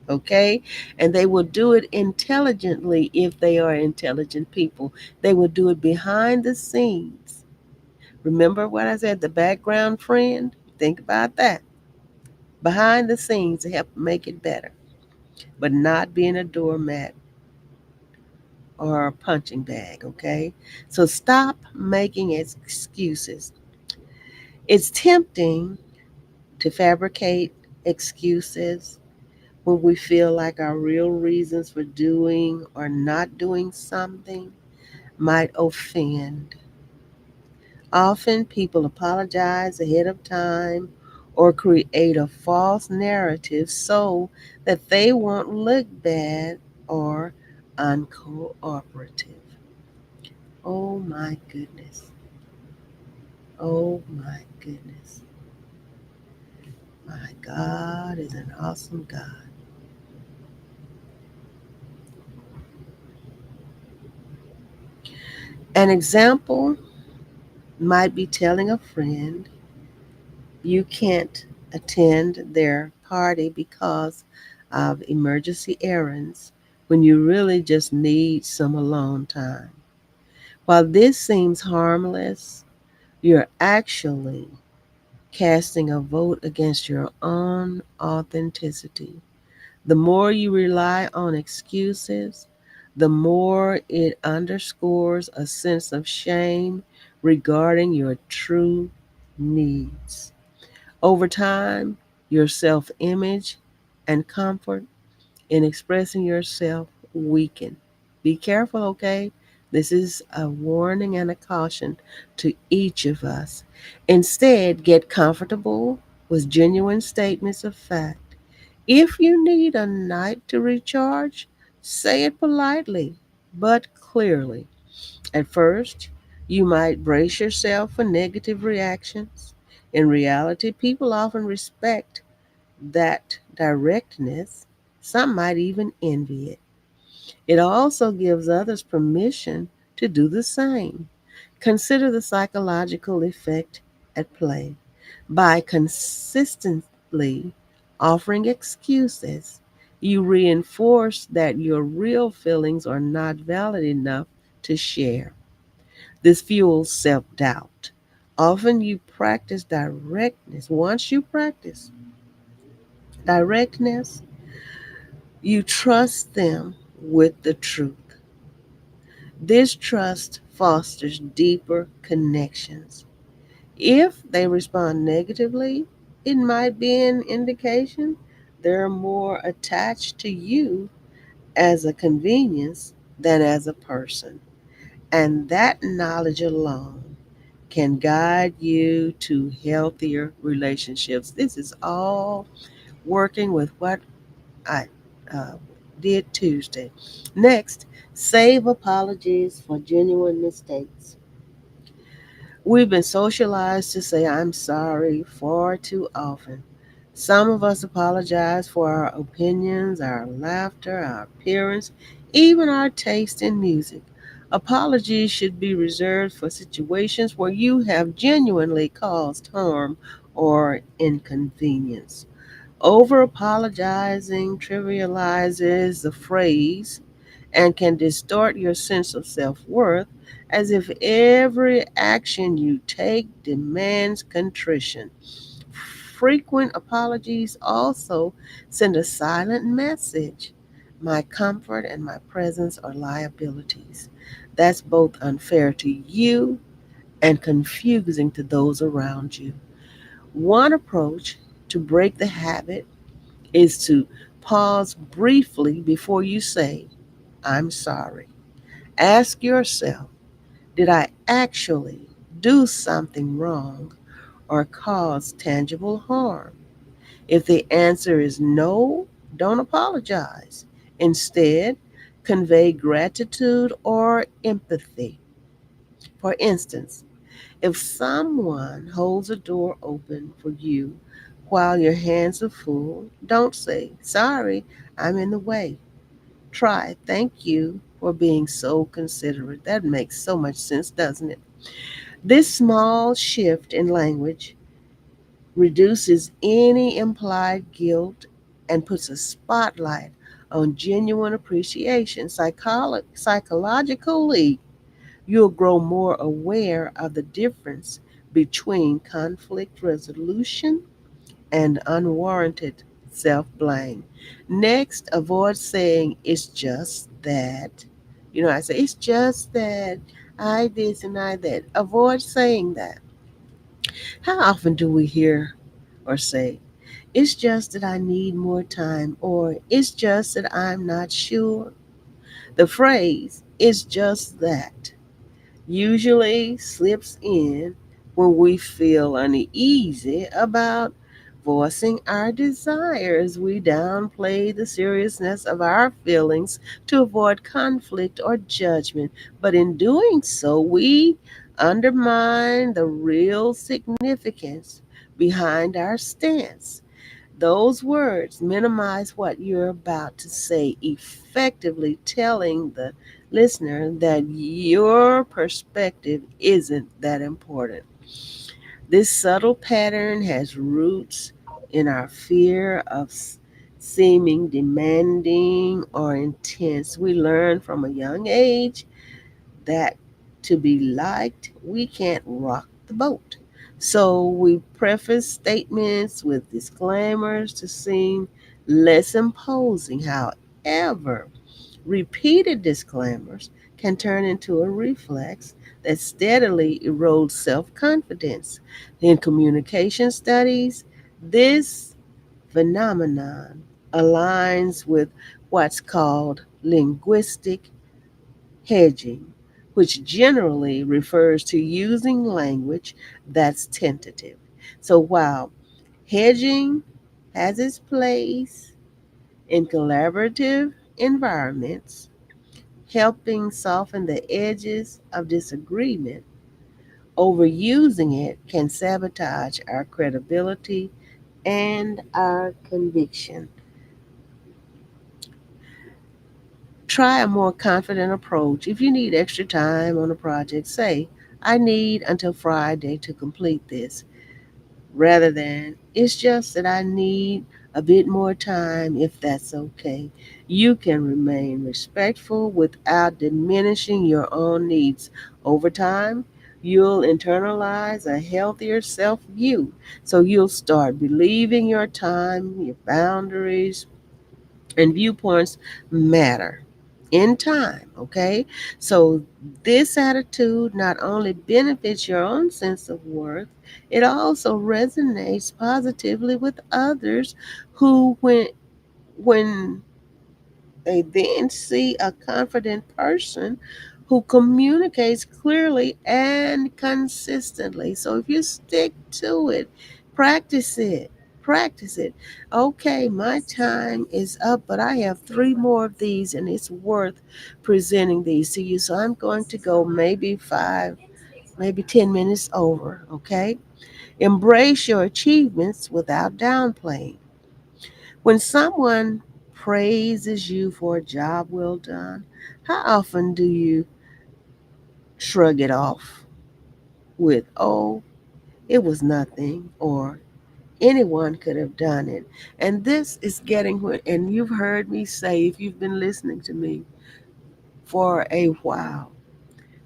Okay? And they will do it intelligently if they are intelligent people. They will do it behind the scenes. Remember what I said, the background friend? Think about that. Behind the scenes to help make it better, but not being a doormat or a punching bag, okay? So stop making excuses. It's tempting to fabricate excuses when we feel like our real reasons for doing or not doing something might offend. Often people apologize ahead of time or create a false narrative so that they won't look bad or uncooperative. Oh my goodness. Oh my goodness. My God is an awesome God. An example might be telling a friend you can't attend their party because of emergency errands when you really just need some alone time. While this seems harmless, you're actually casting a vote against your own authenticity. The more you rely on excuses, the more it underscores a sense of shame regarding your true needs. Over time, your self image and comfort in expressing yourself weaken. Be careful, okay? This is a warning and a caution to each of us. Instead, get comfortable with genuine statements of fact. If you need a night to recharge, say it politely but clearly. At first, you might brace yourself for negative reactions. In reality, people often respect that directness. Some might even envy it. It also gives others permission to do the same. Consider the psychological effect at play. By consistently offering excuses, you reinforce that your real feelings are not valid enough to share. This fuels self doubt. Often you practice directness. Once you practice directness, you trust them with the truth. This trust fosters deeper connections. If they respond negatively, it might be an indication they're more attached to you as a convenience than as a person. And that knowledge alone can guide you to healthier relationships. This is all working with what I uh, did Tuesday. Next, save apologies for genuine mistakes. We've been socialized to say I'm sorry far too often. Some of us apologize for our opinions, our laughter, our appearance, even our taste in music. Apologies should be reserved for situations where you have genuinely caused harm or inconvenience. Over apologizing trivializes the phrase and can distort your sense of self worth as if every action you take demands contrition. Frequent apologies also send a silent message. My comfort and my presence are liabilities. That's both unfair to you and confusing to those around you. One approach to break the habit is to pause briefly before you say, I'm sorry. Ask yourself, did I actually do something wrong or cause tangible harm? If the answer is no, don't apologize. Instead, convey gratitude or empathy. For instance, if someone holds a door open for you while your hands are full, don't say, sorry, I'm in the way. Try, thank you or being so considerate. That makes so much sense, doesn't it? This small shift in language reduces any implied guilt and puts a spotlight on genuine appreciation. Psychologically, you'll grow more aware of the difference between conflict resolution and unwarranted self blame. Next, avoid saying it's just that. I say it's just that I this and I that. Avoid saying that. How often do we hear or say, it's just that I need more time, or it's just that I'm not sure? The phrase, it's just that, usually slips in when we feel uneasy about voicing our desires. We downplay the seriousness of our feelings to avoid conflict or judgment, but in doing so, we undermine the real significance behind our stance. Those words minimize what you're about to say, effectively telling the listener that your perspective isn't that important. This subtle pattern has roots in our fear of seeming demanding or intense. We learn from a young age that to be liked, we can't rock the boat. So we preface statements with disclaimers to seem less imposing. However, repeated disclaimers can turn into a reflex that steadily erodes self confidence. In communication studies, this phenomenon aligns with what's called linguistic hedging, which generally refers to using language that's tentative. So while hedging has its place in collaborative environments, helping soften the edges of disagreement, overusing it can sabotage our credibility and our conviction. Try a more confident approach. If you need extra time on a project, say, I need until Friday to complete this, rather than, it's just that I need a bit more time if that's okay. You can remain respectful without diminishing your own needs. Over time, you'll internalize a healthier self view. So you'll start believing your time, your boundaries, and viewpoints matter in time, okay? So this attitude not only benefits your own sense of worth, it also resonates positively with others who when they then see a confident person who communicates clearly and consistently. So if you stick to it, practice it, practice it. Okay, my time is up, but I have three more of these, and it's worth presenting these to you. So I'm going to go maybe 5, maybe 10 minutes over, okay? Embrace your achievements without downplaying. When someone praises you for a job well done, how often do you shrug it off with, oh, it was nothing, or anyone could have done it? And this is getting, and you've heard me say, if you've been listening to me for a while,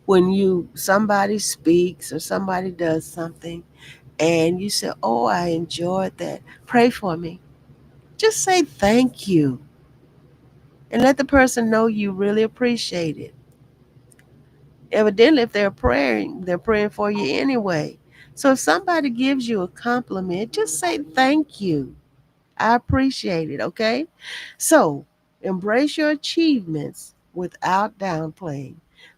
when somebody speaks or somebody does something and you say, oh, I enjoyed that, pray for me. Just say thank you and let the person know you really appreciate it. Evidently, if they're praying for you anyway. So if somebody gives you a compliment, just say thank you. I appreciate it, okay? So embrace your achievements without downplaying.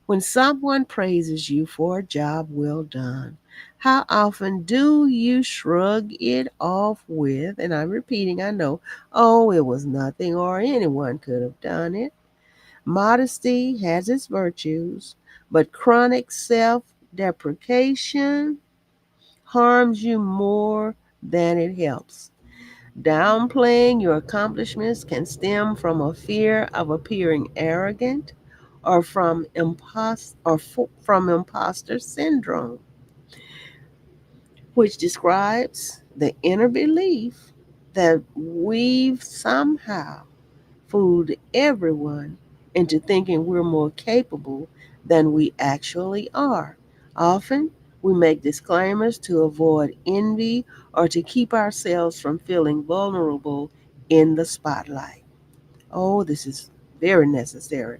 When someone praises you for a job well done, how often do you shrug it off with, and I'm repeating, I know, oh, it was nothing or anyone could have done it? Modesty has its virtues, but chronic self deprecation harms you more than it helps. Downplaying your accomplishments can stem from a fear of appearing arrogant or from imposter syndrome, which describes the inner belief that we've somehow fooled everyone into thinking we're more capable than we actually are. Often, we make disclaimers to avoid envy or to keep ourselves from feeling vulnerable in the spotlight. Oh, this is very necessary.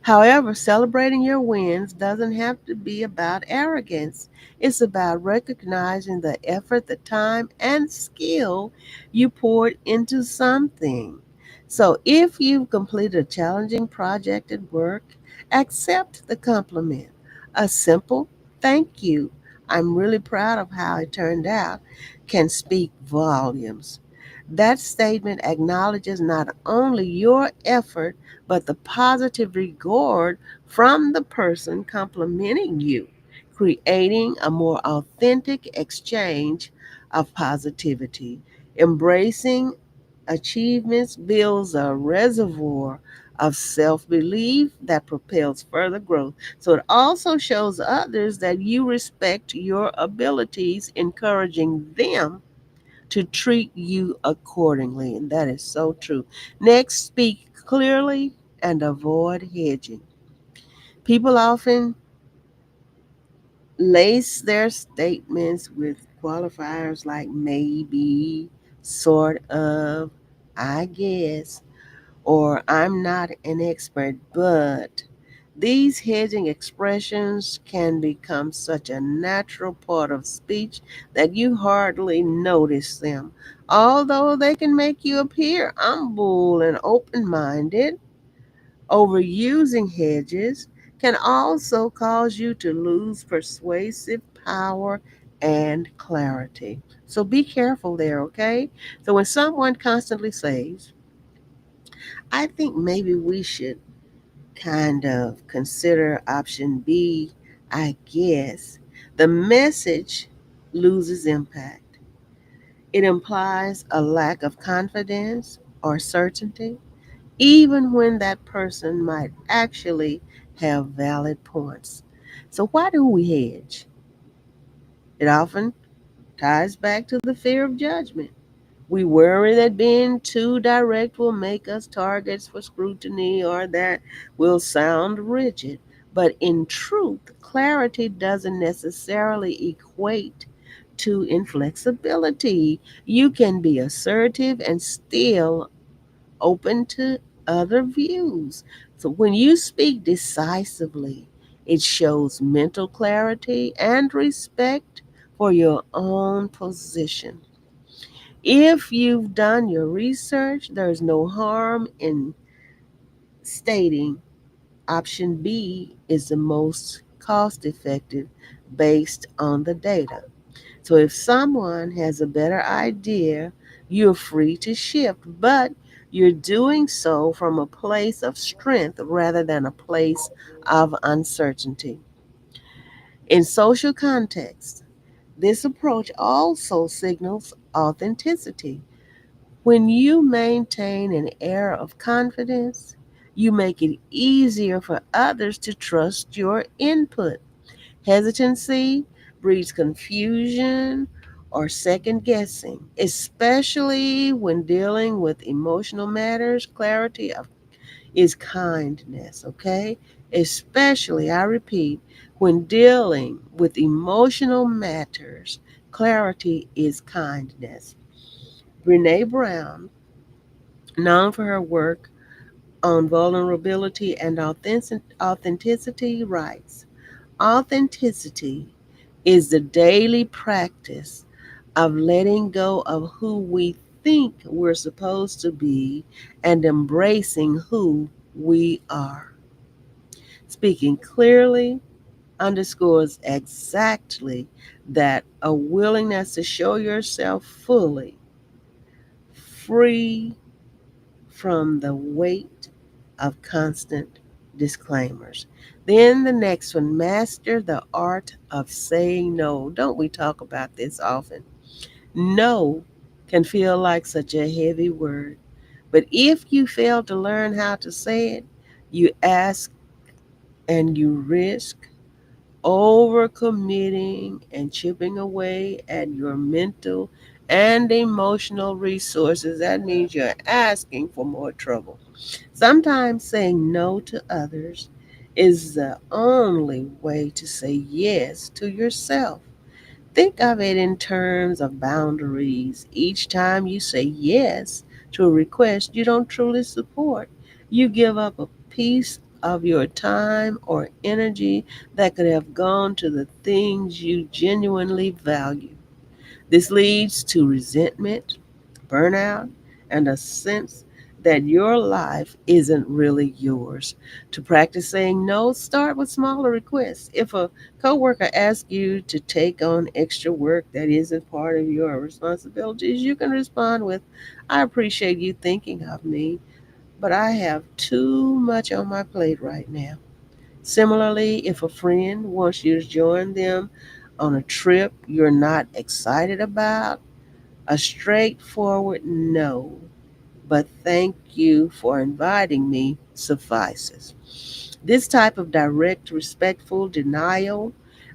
However, celebrating your wins doesn't have to be about arrogance. It's about recognizing the effort, the time, and skill you poured into something. So, if you've completed a challenging project at work, accept the compliment. A simple thank you. I'm really proud of how it turned out can speak volumes. That statement acknowledges not only your effort, but the positive regard from the person complimenting you, creating a more authentic exchange of positivity. Embracing achievements builds a reservoir of self belief that propels further growth. So it also shows others that you respect your abilities, encouraging them to treat you accordingly. And that is so true. Next, speak clearly and avoid hedging. People often lace their statements with qualifiers like maybe, sort of, I guess, or I'm not an expert, but these hedging expressions can become such a natural part of speech that you hardly notice them. Although they can make you appear humble and open minded, overusing hedges can also cause you to lose persuasive power and clarity. So be careful there, okay? So when someone constantly says, I think maybe we should kind of consider option B, I guess, the message loses impact. It implies a lack of confidence or certainty, even when that person might actually have valid points. So, why do we hedge? It often ties back to the fear of judgment. We worry that being too direct will make us targets for scrutiny or that we'll sound rigid. But in truth, clarity doesn't necessarily equate to inflexibility. You can be assertive and still open to other views. So when you speak decisively, it shows mental clarity and respect for your own position. If you've done your research, there's no harm in stating option B is the most cost effective based on the data. So if someone has a better idea, you're free to shift, but you're doing so from a place of strength rather than a place of uncertainty. In social context, this approach also signals authenticity. When you maintain an air of confidence, you make it easier for others to trust your input. Hesitancy breeds confusion or second guessing, especially when dealing with emotional matters. Is kindness, okay? Especially, I repeat, when dealing with emotional matters, clarity is kindness. Brene Brown, known for her work on vulnerability and authenticity, writes, authenticity is the daily practice of letting go of who we think we're supposed to be and embracing who we are. Speaking clearly underscores exactly that, a willingness to show yourself fully, free from the weight of constant disclaimers. Then the next one, master the art of saying no. Don't we talk about this often? No can feel like such a heavy word, but if you fail to learn how to say it, You ask and you risk overcommitting and chipping away at your mental and emotional resources. That means you're asking for more trouble. Sometimes saying no to others is the only way to say yes to yourself. Think of it in terms of boundaries. Each time you say yes to a request you don't truly support, you give up a piece of your time or energy that could have gone to the things you genuinely value. This leads to resentment, burnout, and a sense that your life isn't really yours. To practice saying no, start with smaller requests. If a coworker asks you to take on extra work that isn't part of your responsibilities, you can respond with, I appreciate you thinking of me, but I have too much on my plate right now. Similarly, if a friend wants you to join them on a trip you're not excited about, a straightforward no, but thank you for inviting me suffices. This type of direct, respectful denial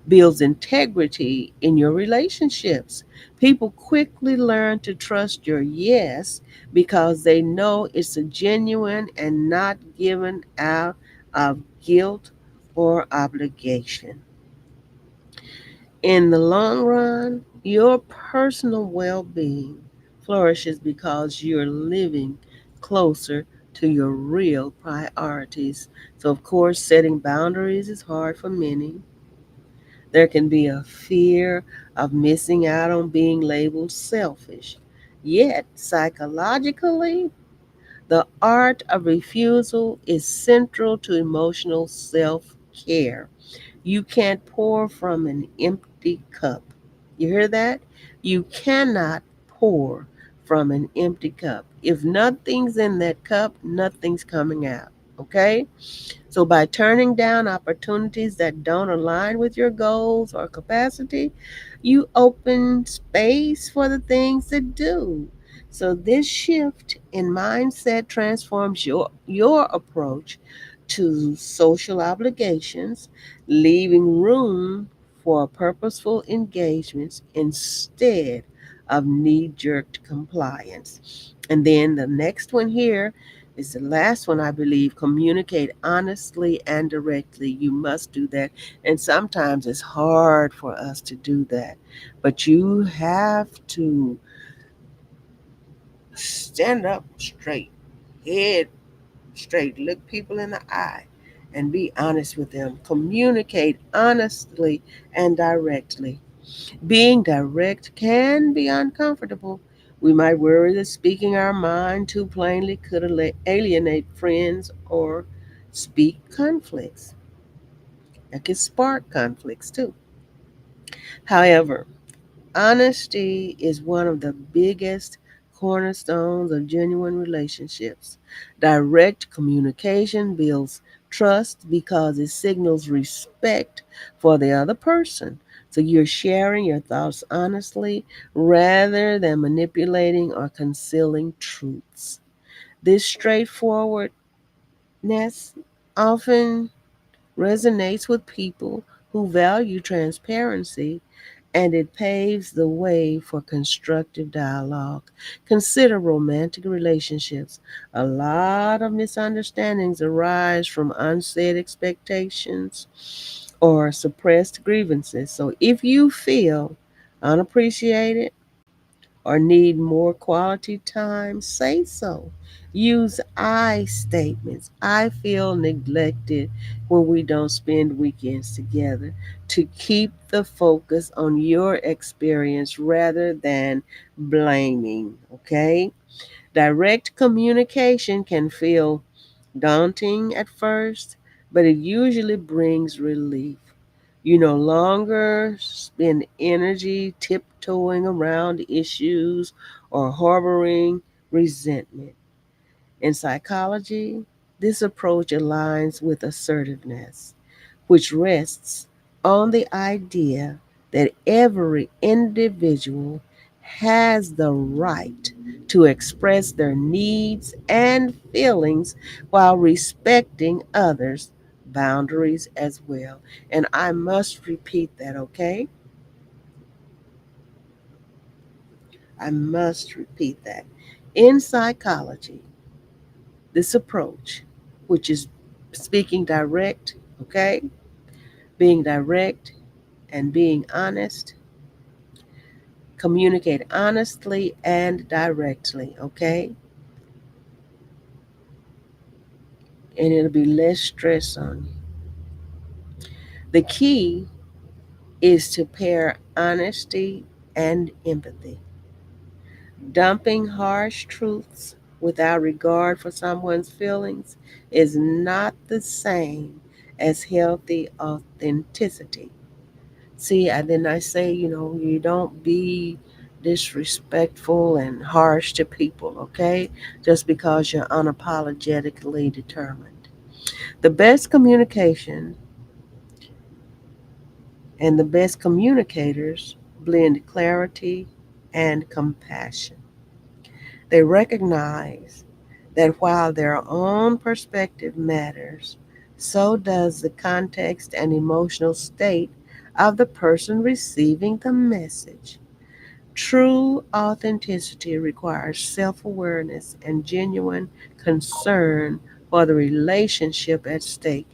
builds integrity in your relationships. People quickly learn to trust your yes because they know it's a genuine and not given out of guilt or obligation. In the long run, your personal well being flourishes because you're living closer to your real priorities. So, of course, setting boundaries is hard for many. There can be a fear of missing out on being labeled selfish. Yet, psychologically, the art of refusal is central to emotional self care. You can't pour from an empty cup. You hear that? You cannot pour from an empty cup. If nothing's in that cup, nothing's coming out. Okay? So, by turning down opportunities that don't align with your goals or capacity, you open space for the things that do. So, this shift in mindset transforms your approach to social obligations, leaving room for purposeful engagements instead of knee jerk compliance. And then the next one here is the last one, I believe. Communicate honestly and directly. You must do that. And sometimes it's hard for us to do that. But you have to stand up straight, head straight, look people in the eye, and be honest with them. Communicate honestly and directly. Being direct can be uncomfortable. We might worry that speaking our mind too plainly could alienate friends or speak conflicts. That could spark conflicts too. However, honesty is one of the biggest cornerstones of genuine relationships. Direct communication builds trust because it signals respect for the other person. So you're sharing your thoughts honestly rather than manipulating or concealing truths. This straightforwardness often resonates with people who value transparency, and it paves the way for constructive dialogue. Consider romantic relationships. A lot of misunderstandings arise from unsaid expectations or suppressed grievances. So if you feel unappreciated or need more quality time, say so. Use I statements. I feel neglected when we don't spend weekends together, to keep the focus on your experience rather than blaming. Okay? Direct communication can feel daunting at first, but it usually brings relief. You no longer spend energy tiptoeing around issues or harboring resentment. In psychology, this approach aligns with assertiveness, which rests on the idea that every individual has the right to express their needs and feelings while respecting others' boundaries as well. And I must repeat that, okay? I must repeat that. In psychology, this approach, which is speaking direct, okay? Being direct and being honest, communicate honestly and directly, okay? And it'll be less stress on you. The key is to pair honesty and empathy. Dumping harsh truths without regard for someone's feelings is not the same as healthy authenticity. See, and then I say, you don't be disrespectful and harsh to people, okay? Just because you're unapologetically determined. The best communication and the best communicators blend clarity and compassion. They recognize that while their own perspective matters, so does the context and emotional state of the person receiving the message. True authenticity requires self awareness and genuine concern for the relationship at stake.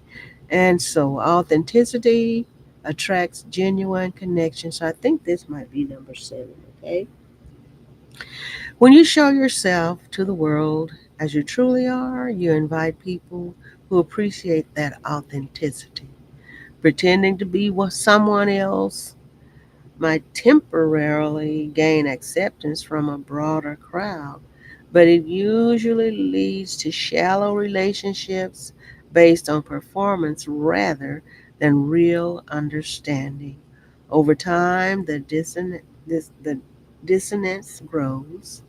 And so, authenticity attracts genuine connection. So, I think this might be number 7, okay? When you show yourself to the world as you truly are, you invite people who appreciate that authenticity. Pretending to be someone else might temporarily gain acceptance from a broader crowd, but it usually leads to shallow relationships based on performance rather than real understanding. Over time, the dissonance grows.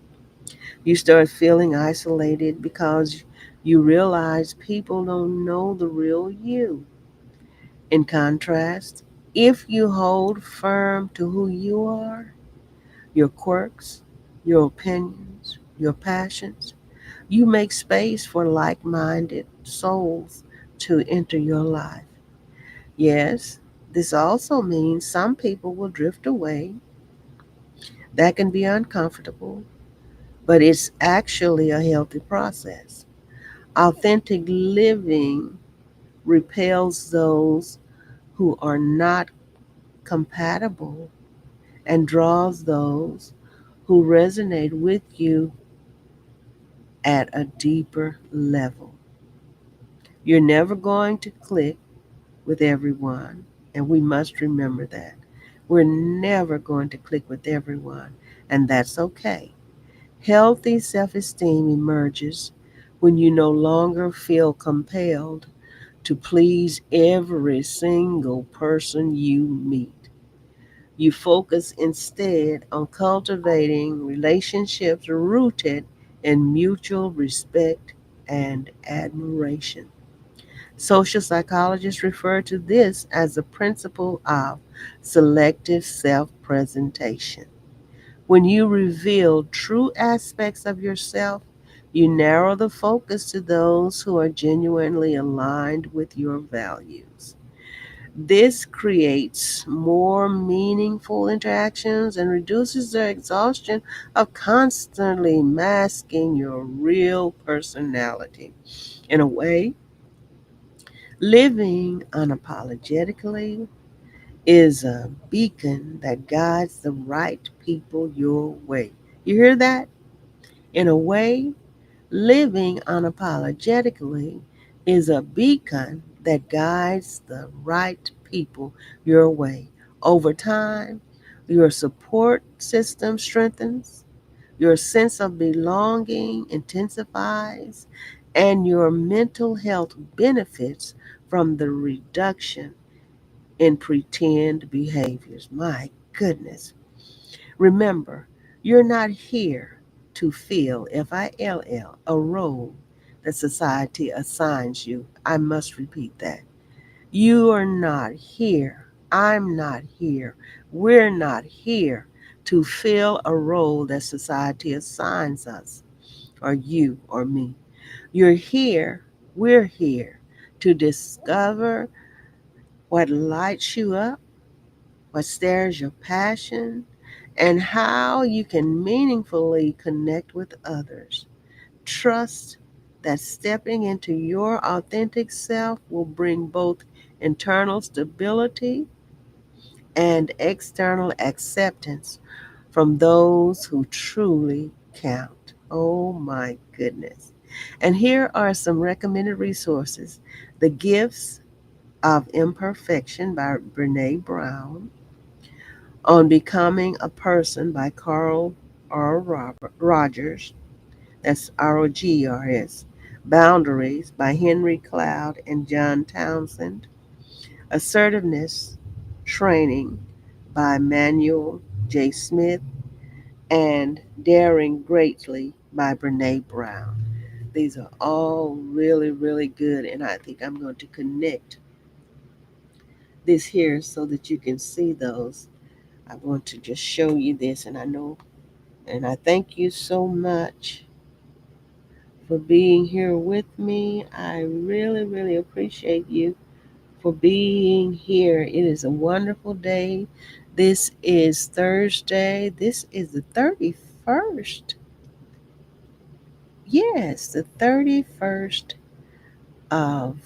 You start feeling isolated because you realize people don't know the real you. In contrast, if you hold firm to who you are, your quirks, your opinions, your passions, you make space for like minded souls to enter your life. Yes, this also means some people will drift away. That can be uncomfortable, but it's actually a healthy process. Authentic living repels those who are not compatible and draws those who resonate with you at a deeper level. You're never going to click with everyone, and we must remember that. We're never going to click with everyone, and that's okay. Healthy self esteem emerges when you no longer feel compelled to please every single person you meet. You focus instead on cultivating relationships rooted in mutual respect and admiration. Social psychologists refer to this as the principle of selective self presentation. When you reveal true aspects of yourself, you narrow the focus to those who are genuinely aligned with your values. This creates more meaningful interactions and reduces the exhaustion of constantly masking your real personality. In a way, living unapologetically is a beacon that guides the right people your way. You hear that? In a way, living unapologetically is a beacon that guides the right people your way. Over time, your support system strengthens, your sense of belonging intensifies, and your mental health benefits from the reduction in pretend behaviors. My goodness. Remember, you're not here to fill, FILL, a role that society assigns you. I must repeat that. You are not here. I'm not here. We're not here to fill a role that society assigns us, or you, or me. You're here, we're here to discover what lights you up, what stirs your passion, and how you can meaningfully connect with others. Trust that stepping into your authentic self will bring both internal stability and external acceptance from those who truly count. Oh my goodness. And here are some recommended resources: The Gifts of Imperfection by Brene Brown, On Becoming a Person by Carl R. Rogers, that's Rogers, Boundaries by Henry Cloud and John Townsend, Assertiveness Training by Manuel J. Smith, and Daring Greatly by Brene Brown. These are all really, really good, and I think I'm going to connect this here so that you can see those. I want to just show you this, and I know, and I thank you so much for being here with me. I really, really appreciate you for being here. It is a wonderful day. This is Thursday. This is the 31st. Yes, the 31st of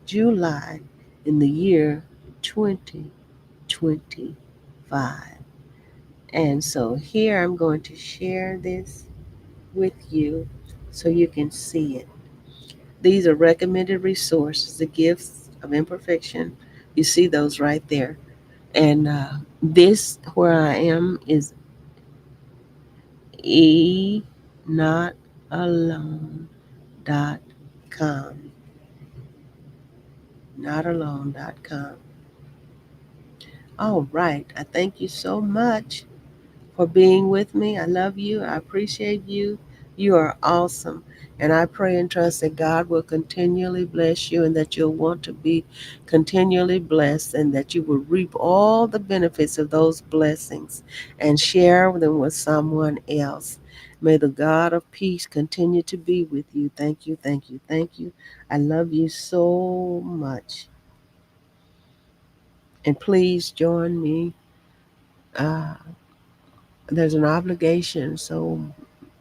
July in the year 2025. And so here I'm going to share this with you so you can see it. These are recommended resources, The Gifts of Imperfection. You see those right there. And this, where I am, is notalone.com. Notalone.com. All right. I thank you so much for being with me. I love you. I appreciate you. You are awesome. And I pray and trust that God will continually bless you and that you'll want to be continually blessed and that you will reap all the benefits of those blessings and share them with someone else. May the God of peace continue to be with you. Thank you, thank you, thank you. I love you so much. And please join me. Uh, there's an obligation, so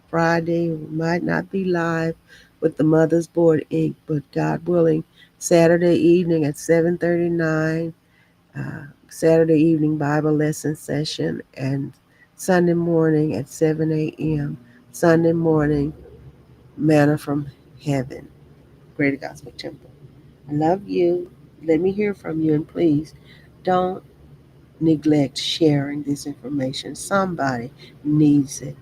Friday might not be live with the Mother's Board Inc., but God willing, Saturday evening at 7:39, Saturday evening Bible lesson session, and Sunday morning at 7 a.m. Sunday morning manna from heaven, Greater Gospel Temple. I love you. Let me hear from you, and please don't neglect sharing this information. Somebody needs it.